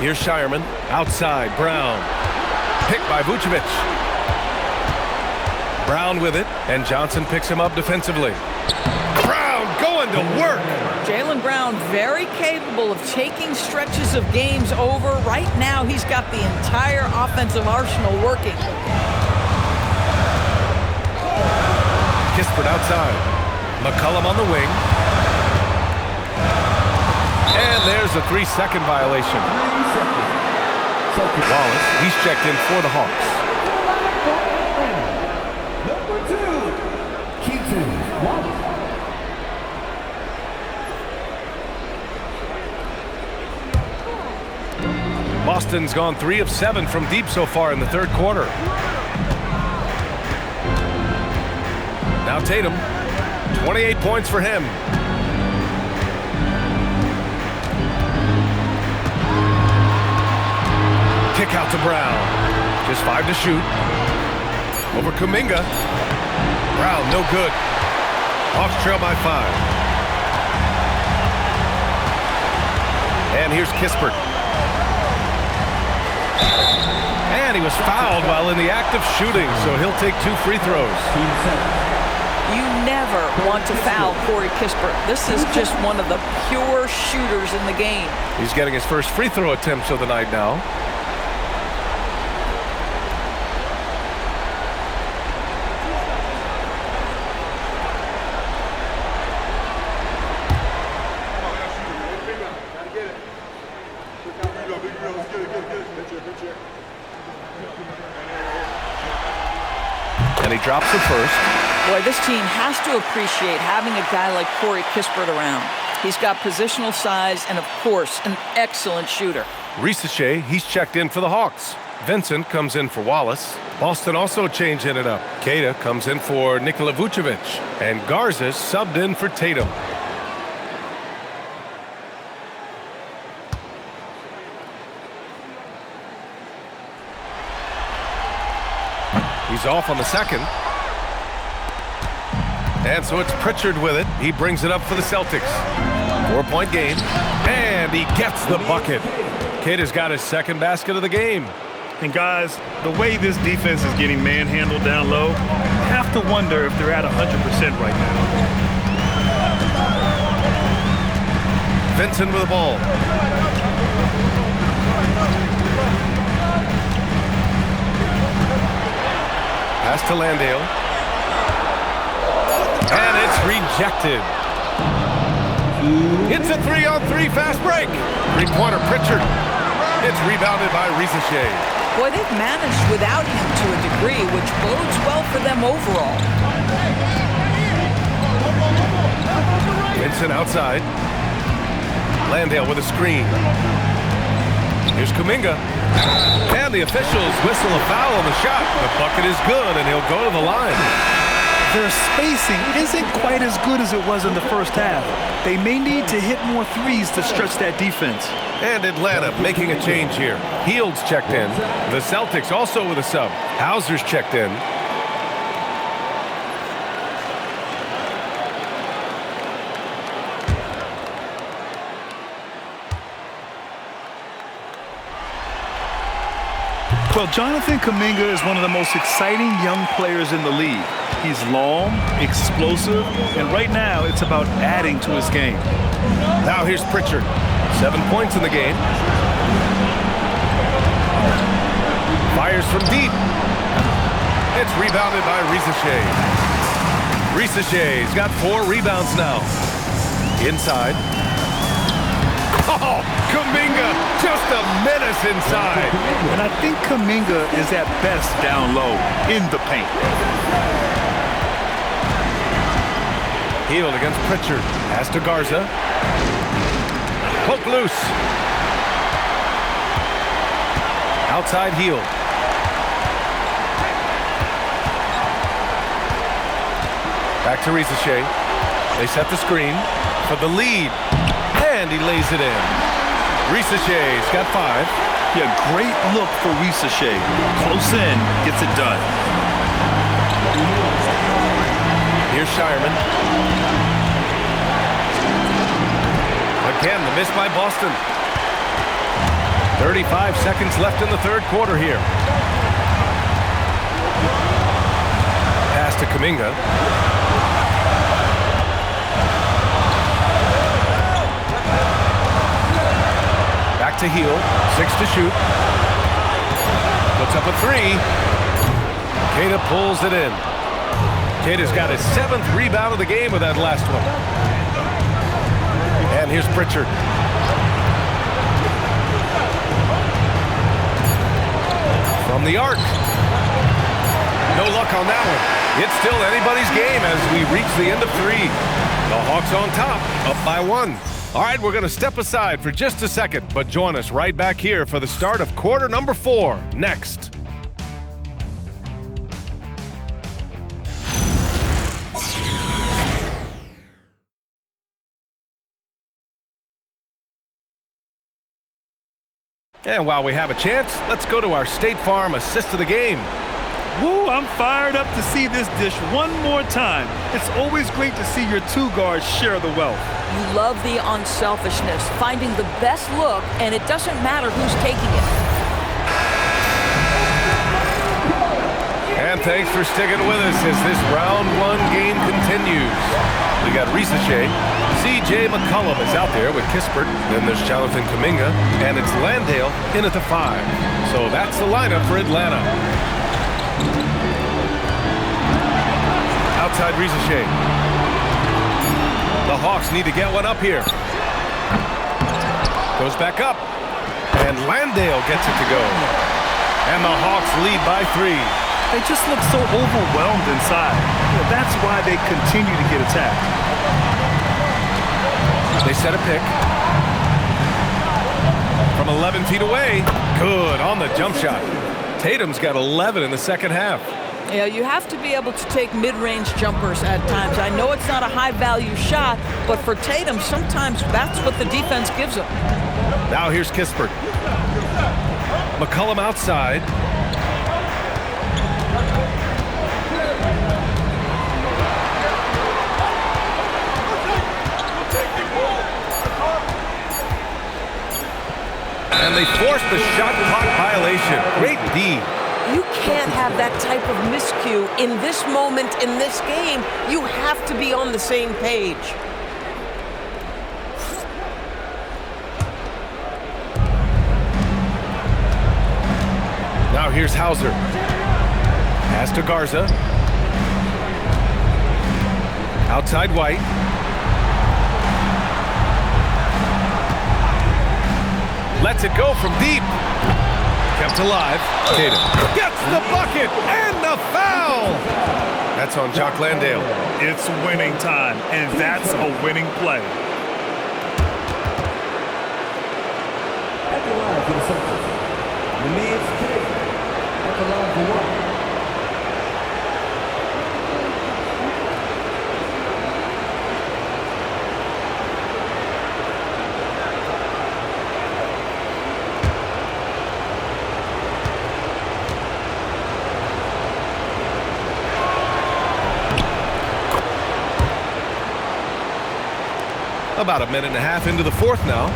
Speaker 2: Here's Shireman. Outside, Brown. Picked by Vucevic. Brown with it, and Johnson picks him up defensively. Brown going to work.
Speaker 4: Jaylen Brown very capable of taking stretches of games over. Right now, he's got the entire offensive arsenal working.
Speaker 2: Kispert outside. McCollum on the wing. And there's a 3-second violation. Wallace, he's checked in for the Hawks. Boston's gone 3 of 7 from deep so far in the third quarter. Now Tatum, 28 points for him. Kick out to Brown. Just 5 to shoot. Over Kuminga. Brown, no good. Hawks trail by 5. And here's Kispert. And he was fouled while in the act of shooting, so he'll take 2 free throws.
Speaker 4: You never want to foul Corey Kispert. This is just one of the pure shooters in the game.
Speaker 2: He's getting his first free throw attempts of the night now. And he drops the first.
Speaker 4: Boy, this team has to appreciate having a guy like Corey Kispert around. He's got positional size and, of course, an excellent shooter.
Speaker 2: Risache, he's checked in for the Hawks. Vincent comes in for Wallace. Boston also changing it up. Keita comes in for Nikola Vucevic. And Garza's subbed in for Tatum. He's off on the second. And so it's Pritchard with it. He brings it up for the Celtics. 4-point game. And he gets the bucket. Keita's got his second basket of the game.
Speaker 3: And guys, the way this defense is getting manhandled down low, I have to wonder if they're at 100% right now.
Speaker 2: Vincent with the ball. Pass to Landale. And it's rejected. It's a 3-on-3 fast break. Three-pointer Pritchard. It's rebounded by Risacher.
Speaker 4: Boy, they've managed without him to a degree, which bodes well for them overall.
Speaker 2: Vincent outside. Landale with a screen. Here's Kuminga. And the officials whistle a foul on the shot. The bucket is good, and he'll go to the line.
Speaker 3: Their spacing isn't quite as good as it was in the first half. They may need to hit more threes to stretch that defense.
Speaker 2: And Atlanta making a change here. Hield's checked in. The Celtics also with a sub. Hauser's checked in.
Speaker 3: Well, Jonathan Kuminga is one of the most exciting young players in the league. He's long, explosive, and right now it's about adding to his game.
Speaker 2: Now here's Pritchard. 7 points in the game. Fires from deep. It's rebounded by Risacher. Risacher's got 4 rebounds now. Inside. Oh, Kuminga, just a menace inside.
Speaker 3: And I think Kuminga is at best down low in the paint.
Speaker 2: Hield against Pritchard. Pass to Garza. Poke loose. Outside Hield. Back to Risacher. They set the screen for the lead. And he lays it in. Risacher's got 5.
Speaker 3: Yeah, great look for Risacher. Close in, gets it done.
Speaker 2: Here's Shireman. Again, the miss by Boston. 35 seconds left in the third quarter here. Pass to Kuminga. Back to Hield. 6 to shoot. Puts up a 3. Queta pulls it in. Queta's got his 7th rebound of the game with that last one. And here's Pritchard. From the arc. No luck on that one. It's still anybody's game as we reach the end of 3. The Hawks on top, up by 1. All right, we're going to step aside for just a second, but join us right back here for the start of quarter number 4 next. And while we have a chance, let's go to our State Farm assist of the game.
Speaker 3: Woo, I'm fired up to see this dish one more time. It's always great to see your 2 guards share the wealth.
Speaker 4: You love the unselfishness, finding the best look, and it doesn't matter who's taking it.
Speaker 2: And thanks for sticking with us as this round 1 game continues. We got Risacher. C.J. McCollum is out there with Kispert. Then there's Jonathan Kuminga, and it's Landale in at the 5. So that's the lineup for Atlanta. Outside Risacher. The Hawks need to get one up here. Goes back up. And Landale gets it to go. And the Hawks lead by 3.
Speaker 3: They just look so overwhelmed inside. That's why they continue to get attacked.
Speaker 2: They set a pick. From 11 feet away. Good on the jump shot. Tatum's got 11 in the second half.
Speaker 4: Yeah, you have to be able to take mid-range jumpers at times. I know it's not a high-value shot, but for Tatum, sometimes that's what the defense gives him.
Speaker 2: Now here's Kispert. McCollum outside. And they forced the shot clock violation. Great D.
Speaker 4: You can't have that type of miscue in this moment, in this game. You have to be on the same page.
Speaker 2: Now here's Hauser. Pass to Garza. Outside White. Lets it go from deep. Kept alive. Tatum gets the bucket and the foul. That's on Jock Landale.
Speaker 3: It's winning time, and that's a winning play.
Speaker 10: At the line for the Celtics, the man's Tatum. At the line for one.
Speaker 2: About a minute and a half into the fourth now.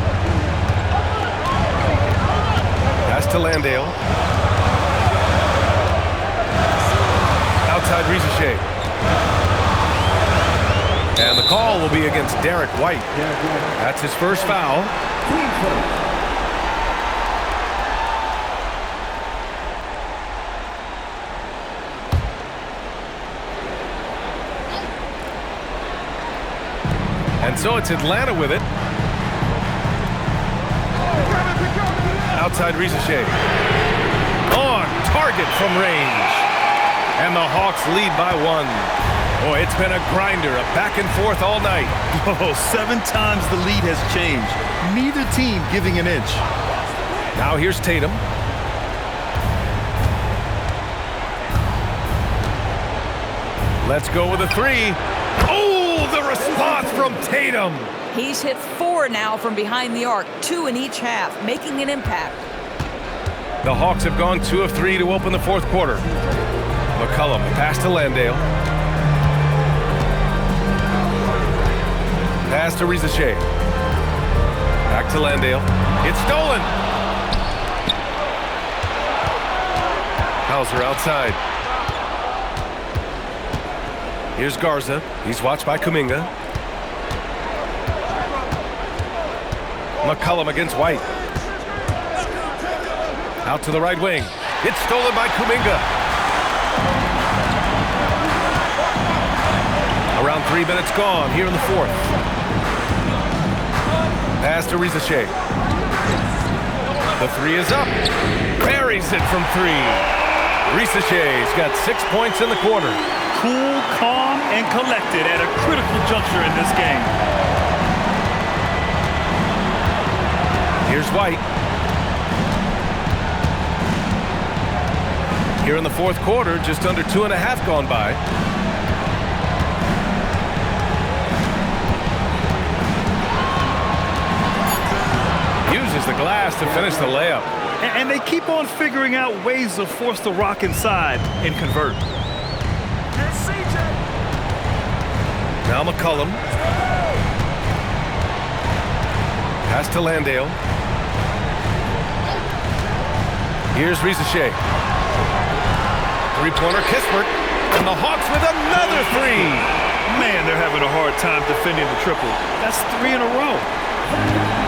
Speaker 2: Pass to Landale. Outside Ricochet. And the call will be against Derek White. That's his first foul. And so it's Atlanta with it. Outside Ricochet. On target from range. And the Hawks lead by one. Boy, it's been a grinder, a back and forth all night.
Speaker 3: Oh, 7 times the lead has changed. Neither team giving an inch.
Speaker 2: Now here's Tatum. Let's go with a three. Oh, the response from Tatum.
Speaker 4: He's hit 4 now from behind the arc, 2 in each half, making an impact.
Speaker 2: The Hawks have gone 2 of 3 to open the fourth quarter. McCollum, pass to Landale. Pass to Ricochet. Back to Landale. It's stolen. Hauser outside. Here's Garza. He's watched by Kuminga. McCollum against White. Out to the right wing. It's stolen by Kuminga. Around 3 minutes gone here in the fourth. Pass to Ricochet. The three is up. Buries it from 3. Ricochet's got 6 points in the quarter.
Speaker 3: Cool, calm, and collected at a critical juncture in this game.
Speaker 2: Here's White. Here in the fourth quarter, just under 2.5 gone by. Uses the glass to finish the layup.
Speaker 3: And they keep on figuring out ways to force the rock inside and convert.
Speaker 2: Now McCollum. Pass to Landale. Here's Ricochet. Three-pointer Kispert. And the Hawks with another 3.
Speaker 3: Man, they're having a hard time defending the triple. That's 3 in a row.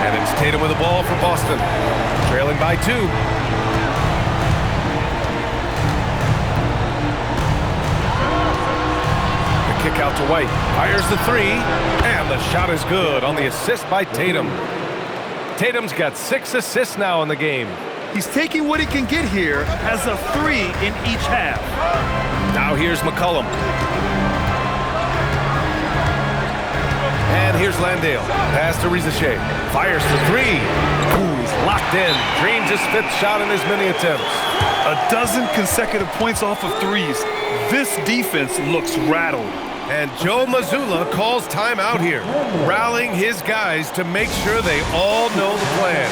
Speaker 2: And it's Tatum with the ball for Boston. Trailing by 2. Kick out to White. Fires the 3. And the shot is good on the assist by Tatum. Tatum's got 6 assists now in the game.
Speaker 3: He's taking what he can get here as a 3 in each half.
Speaker 2: Now here's McCollum. And here's Landale. Pass to Ricochet. Fires the 3. Ooh, he's locked in. Drains his 5th shot in as many attempts.
Speaker 3: A dozen consecutive points off of 3s. This defense looks rattled.
Speaker 2: And Joe Mazzulla calls timeout here, rallying his guys to make sure they all know the plan.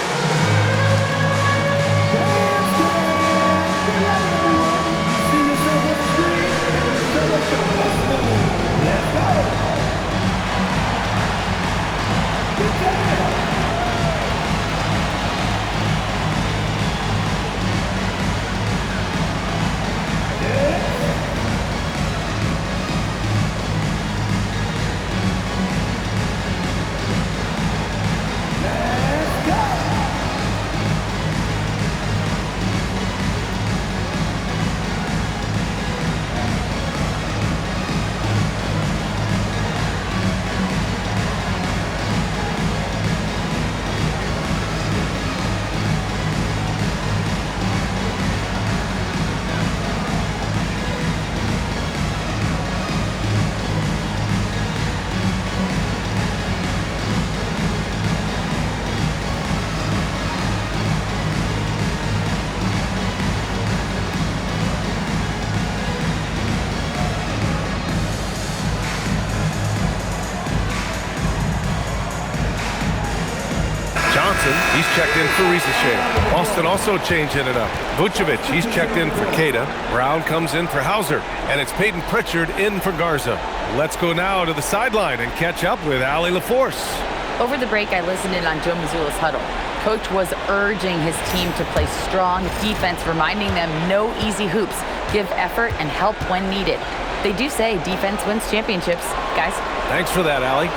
Speaker 2: checked in for Rizachet. Boston also changing it up. Vucevic, he's checked in for Queta. Brown comes in for Hauser. And it's Peyton Pritchard in for Garza. Let's go now to the sideline and catch up with Allie LaForce.
Speaker 5: Over the break, I listened in on Joe Mazzulla's huddle. Coach was urging his team to play strong defense, reminding them no easy hoops, give effort and help when needed. They do say defense wins championships, guys.
Speaker 2: Thanks for that, Allie.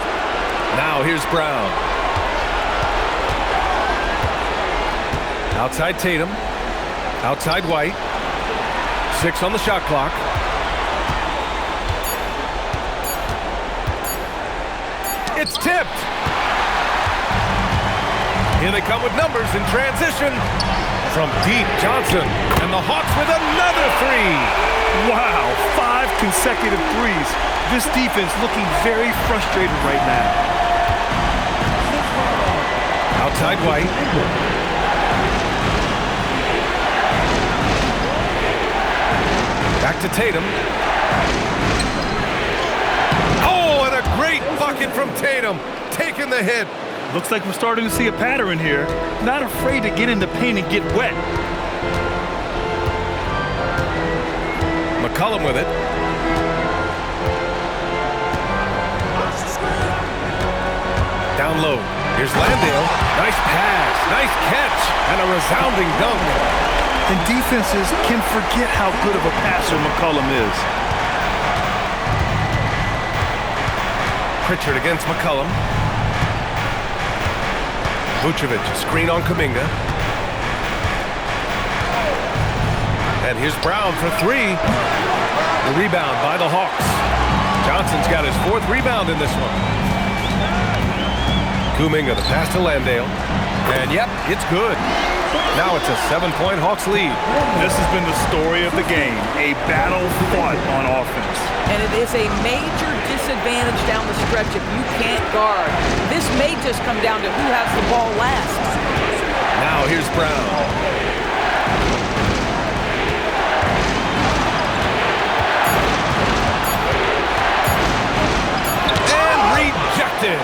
Speaker 2: Now here's Brown. Outside Tatum. Outside White. 6 on the shot clock. It's tipped. Here they come with numbers in transition. From deep, Johnson. And the Hawks with another three.
Speaker 3: Wow, 5 consecutive threes. This defense looking very frustrated right now.
Speaker 2: Outside White. Back to Tatum. Oh, and a great bucket from Tatum. Taking the hit.
Speaker 3: Looks like we're starting to see a pattern here. Not afraid to get in the paint and get wet.
Speaker 2: McCollum with it. Down low. Here's Landale. Nice pass. Nice catch. And a resounding dunk.
Speaker 3: And defenses can forget how good of a passer McCollum is.
Speaker 2: Pritchard against McCollum. Vucevic, screen on Kuminga. And here's Brown for 3. The rebound by the Hawks. Johnson's got his 4th rebound in this one. Kuminga, the pass to Landale. And yep, it's good. Now it's a 7-point Hawks lead.
Speaker 3: This has been the story of the game, a battle fought on offense.
Speaker 4: And it is a major disadvantage down the stretch if you can't guard. This may just come down to who has the ball last.
Speaker 2: Now here's Brown. And rejected.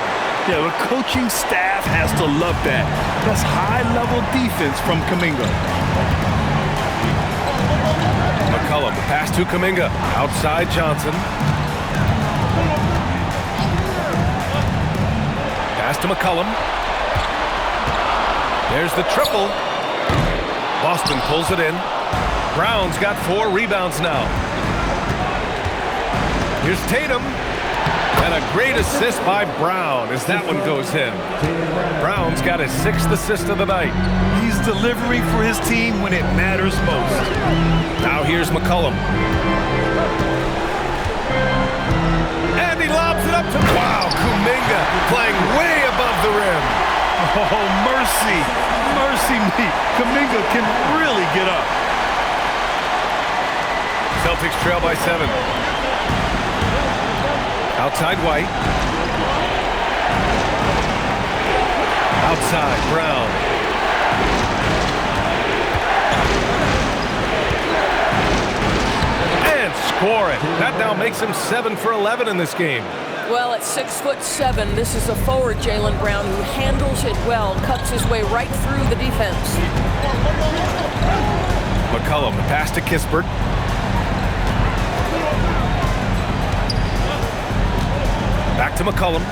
Speaker 3: Yeah, the coaching staff has to love that. That's high-level defense from Kuminga.
Speaker 2: McCollum, the pass to Kuminga. Outside Johnson. Pass to McCollum. There's the triple. Boston pulls it in. Brown's got 4 rebounds now. Here's Tatum. And a great assist by Brown as that one goes in. Brown's got his 6th assist of the night.
Speaker 3: He's delivering for his team when it matters most.
Speaker 2: Now here's McCollum. And he lobs it up to, wow, Kuminga playing way above the rim.
Speaker 3: Oh, mercy. Mercy me. Kuminga can really get up.
Speaker 2: Celtics trail by 7. Outside White. Outside Brown. And score it. That now makes him 7 for 11 in this game.
Speaker 4: Well, at 6'7", this is a forward, Jaylen Brown, who handles it well, cuts his way right through the defense.
Speaker 2: McCollum, the pass to Kispert. Back to McCollum.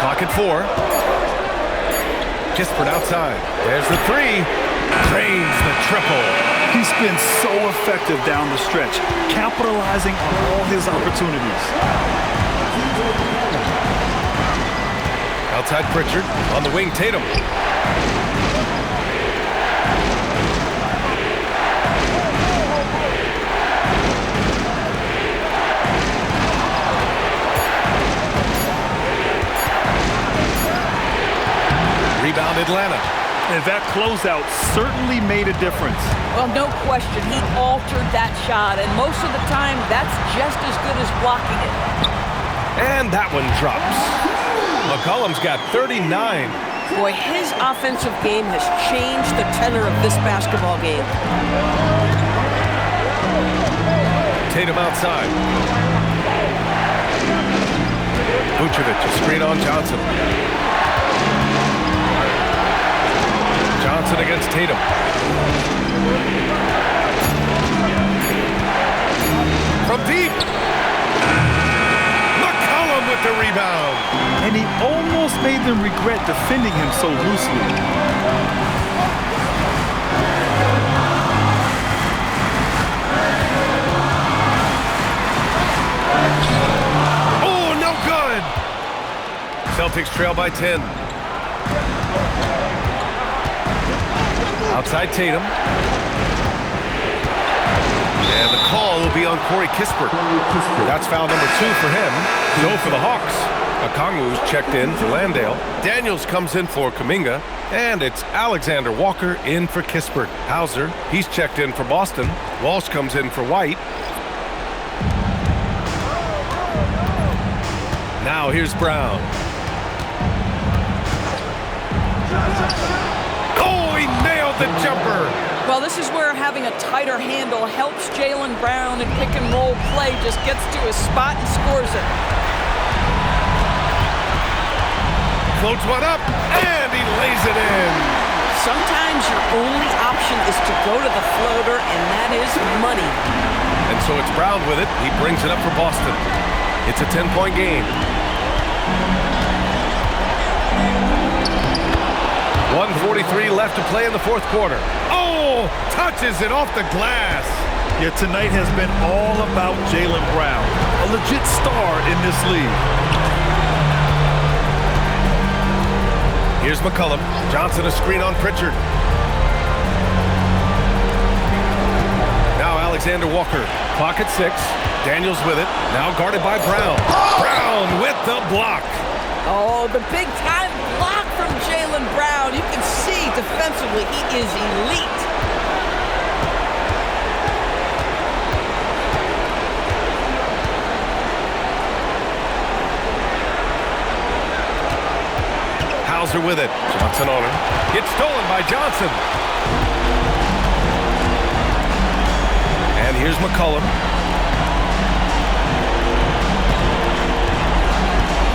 Speaker 2: Clock at 4. Kispert outside. There's the 3. Drains the triple.
Speaker 3: He's been so effective down the stretch, capitalizing on all his opportunities.
Speaker 2: Outside Pritchard. On the wing, Tatum. Rebound Atlanta.
Speaker 3: And that closeout certainly made a difference.
Speaker 4: Well, no question, he altered that shot, and most of the time, that's just as good as blocking it.
Speaker 2: And that one drops. McCollum's got 39.
Speaker 4: Boy, his offensive game has changed the tenor of this basketball game.
Speaker 2: Tatum outside. Vucevic, a screen on Johnson. Johnson against Tatum. From deep. McCollum with the rebound.
Speaker 3: And he almost made them regret defending him so loosely.
Speaker 2: Oh, no good. Celtics trail by 10. Outside Tatum. And the call will be on Corey Kispert. That's foul number 2 for him. So for the Hawks. Okongwu's checked in for Landale. Daniels comes in for Kuminga. And it's Alexander Walker in for Kispert. Hauser, he's checked in for Boston. Walsh comes in for White. Now here's Brown. Oh, he nailed the jumper.
Speaker 4: Well, this is where having a tighter handle helps Jaylen Brown in pick-and-roll play. Just gets to his spot and scores it.
Speaker 2: Floats one up, and he lays it in.
Speaker 4: Sometimes your only option is to go to the floater, and that is money.
Speaker 2: And so it's Brown with it. He brings it up for Boston. It's a 10-point game. 1:43 left to play in the fourth quarter. Oh, touches it off the glass.
Speaker 3: Yeah, tonight has been all about Jaylen Brown, a legit star in this league.
Speaker 2: Here's McCollum. Johnson a screen on Pritchard. Now Alexander Walker. Clock at 6. Daniels with it. Now guarded by Brown. Brown with the block.
Speaker 4: Oh, the big-time block from Jaylen Brown. You can see defensively he is elite.
Speaker 2: Hauser with it. Johnson on him. It's stolen by Johnson. And here's McCollum.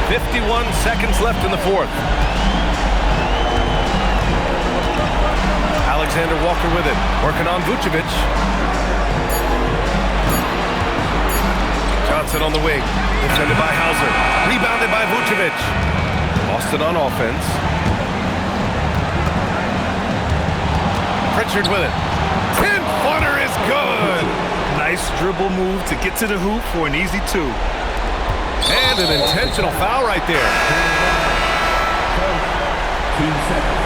Speaker 2: 51 seconds left in the fourth. Alexander Walker with it. Working on Vucevic. Johnson on the wing. Defended by Hauser. Rebounded by Vucevic. Boston on offense. Pritchard with it. 10-footer is good.
Speaker 3: Nice dribble move to get to the hoop for an easy 2.
Speaker 2: And an intentional foul right there.
Speaker 10: 2 seconds.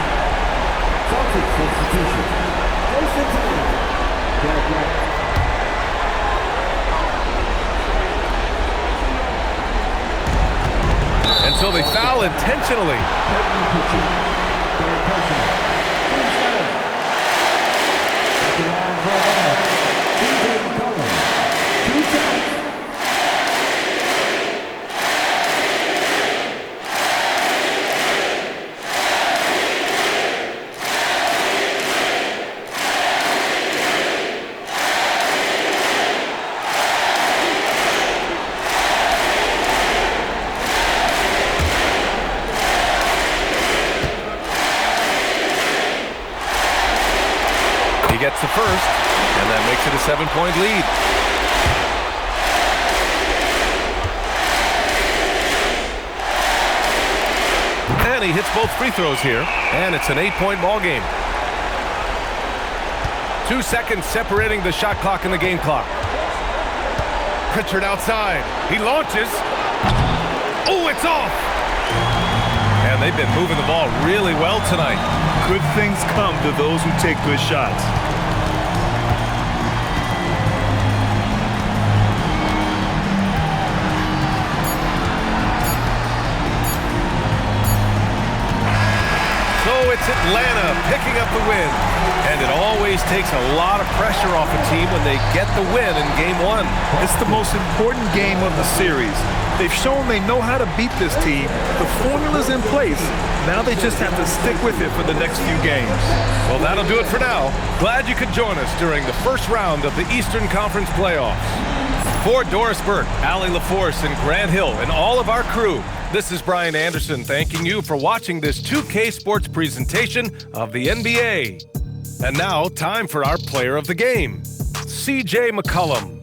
Speaker 10: Celtics substitution. Jason Tatum. Derek White.
Speaker 2: And so they foul intentionally. Gets the first, and that makes it a 7-point lead. And he hits both free throws here, and it's an 8-point ball game. 2 seconds separating the shot clock and the game clock. Pritchard outside. He launches. Oh, it's off! And they've been moving the ball really well tonight.
Speaker 3: Good things come to those who take good shots.
Speaker 2: So it's Atlanta picking up the win. And it always takes a lot of pressure off a team when they get the win in Game 1.
Speaker 3: It's the most important game of the series. They've shown they know how to beat this team. The formula's in place. Now they just have to stick with it for the next few games.
Speaker 2: Well, that'll do it for now. Glad you could join us during the first round of the Eastern Conference playoffs. For Doris Burke, Allie LaForce, and Grant Hill, and all of our crew, This is Brian Anderson thanking you for watching this 2K Sports presentation of the NBA. And now, time for our player of the game, CJ McCollum.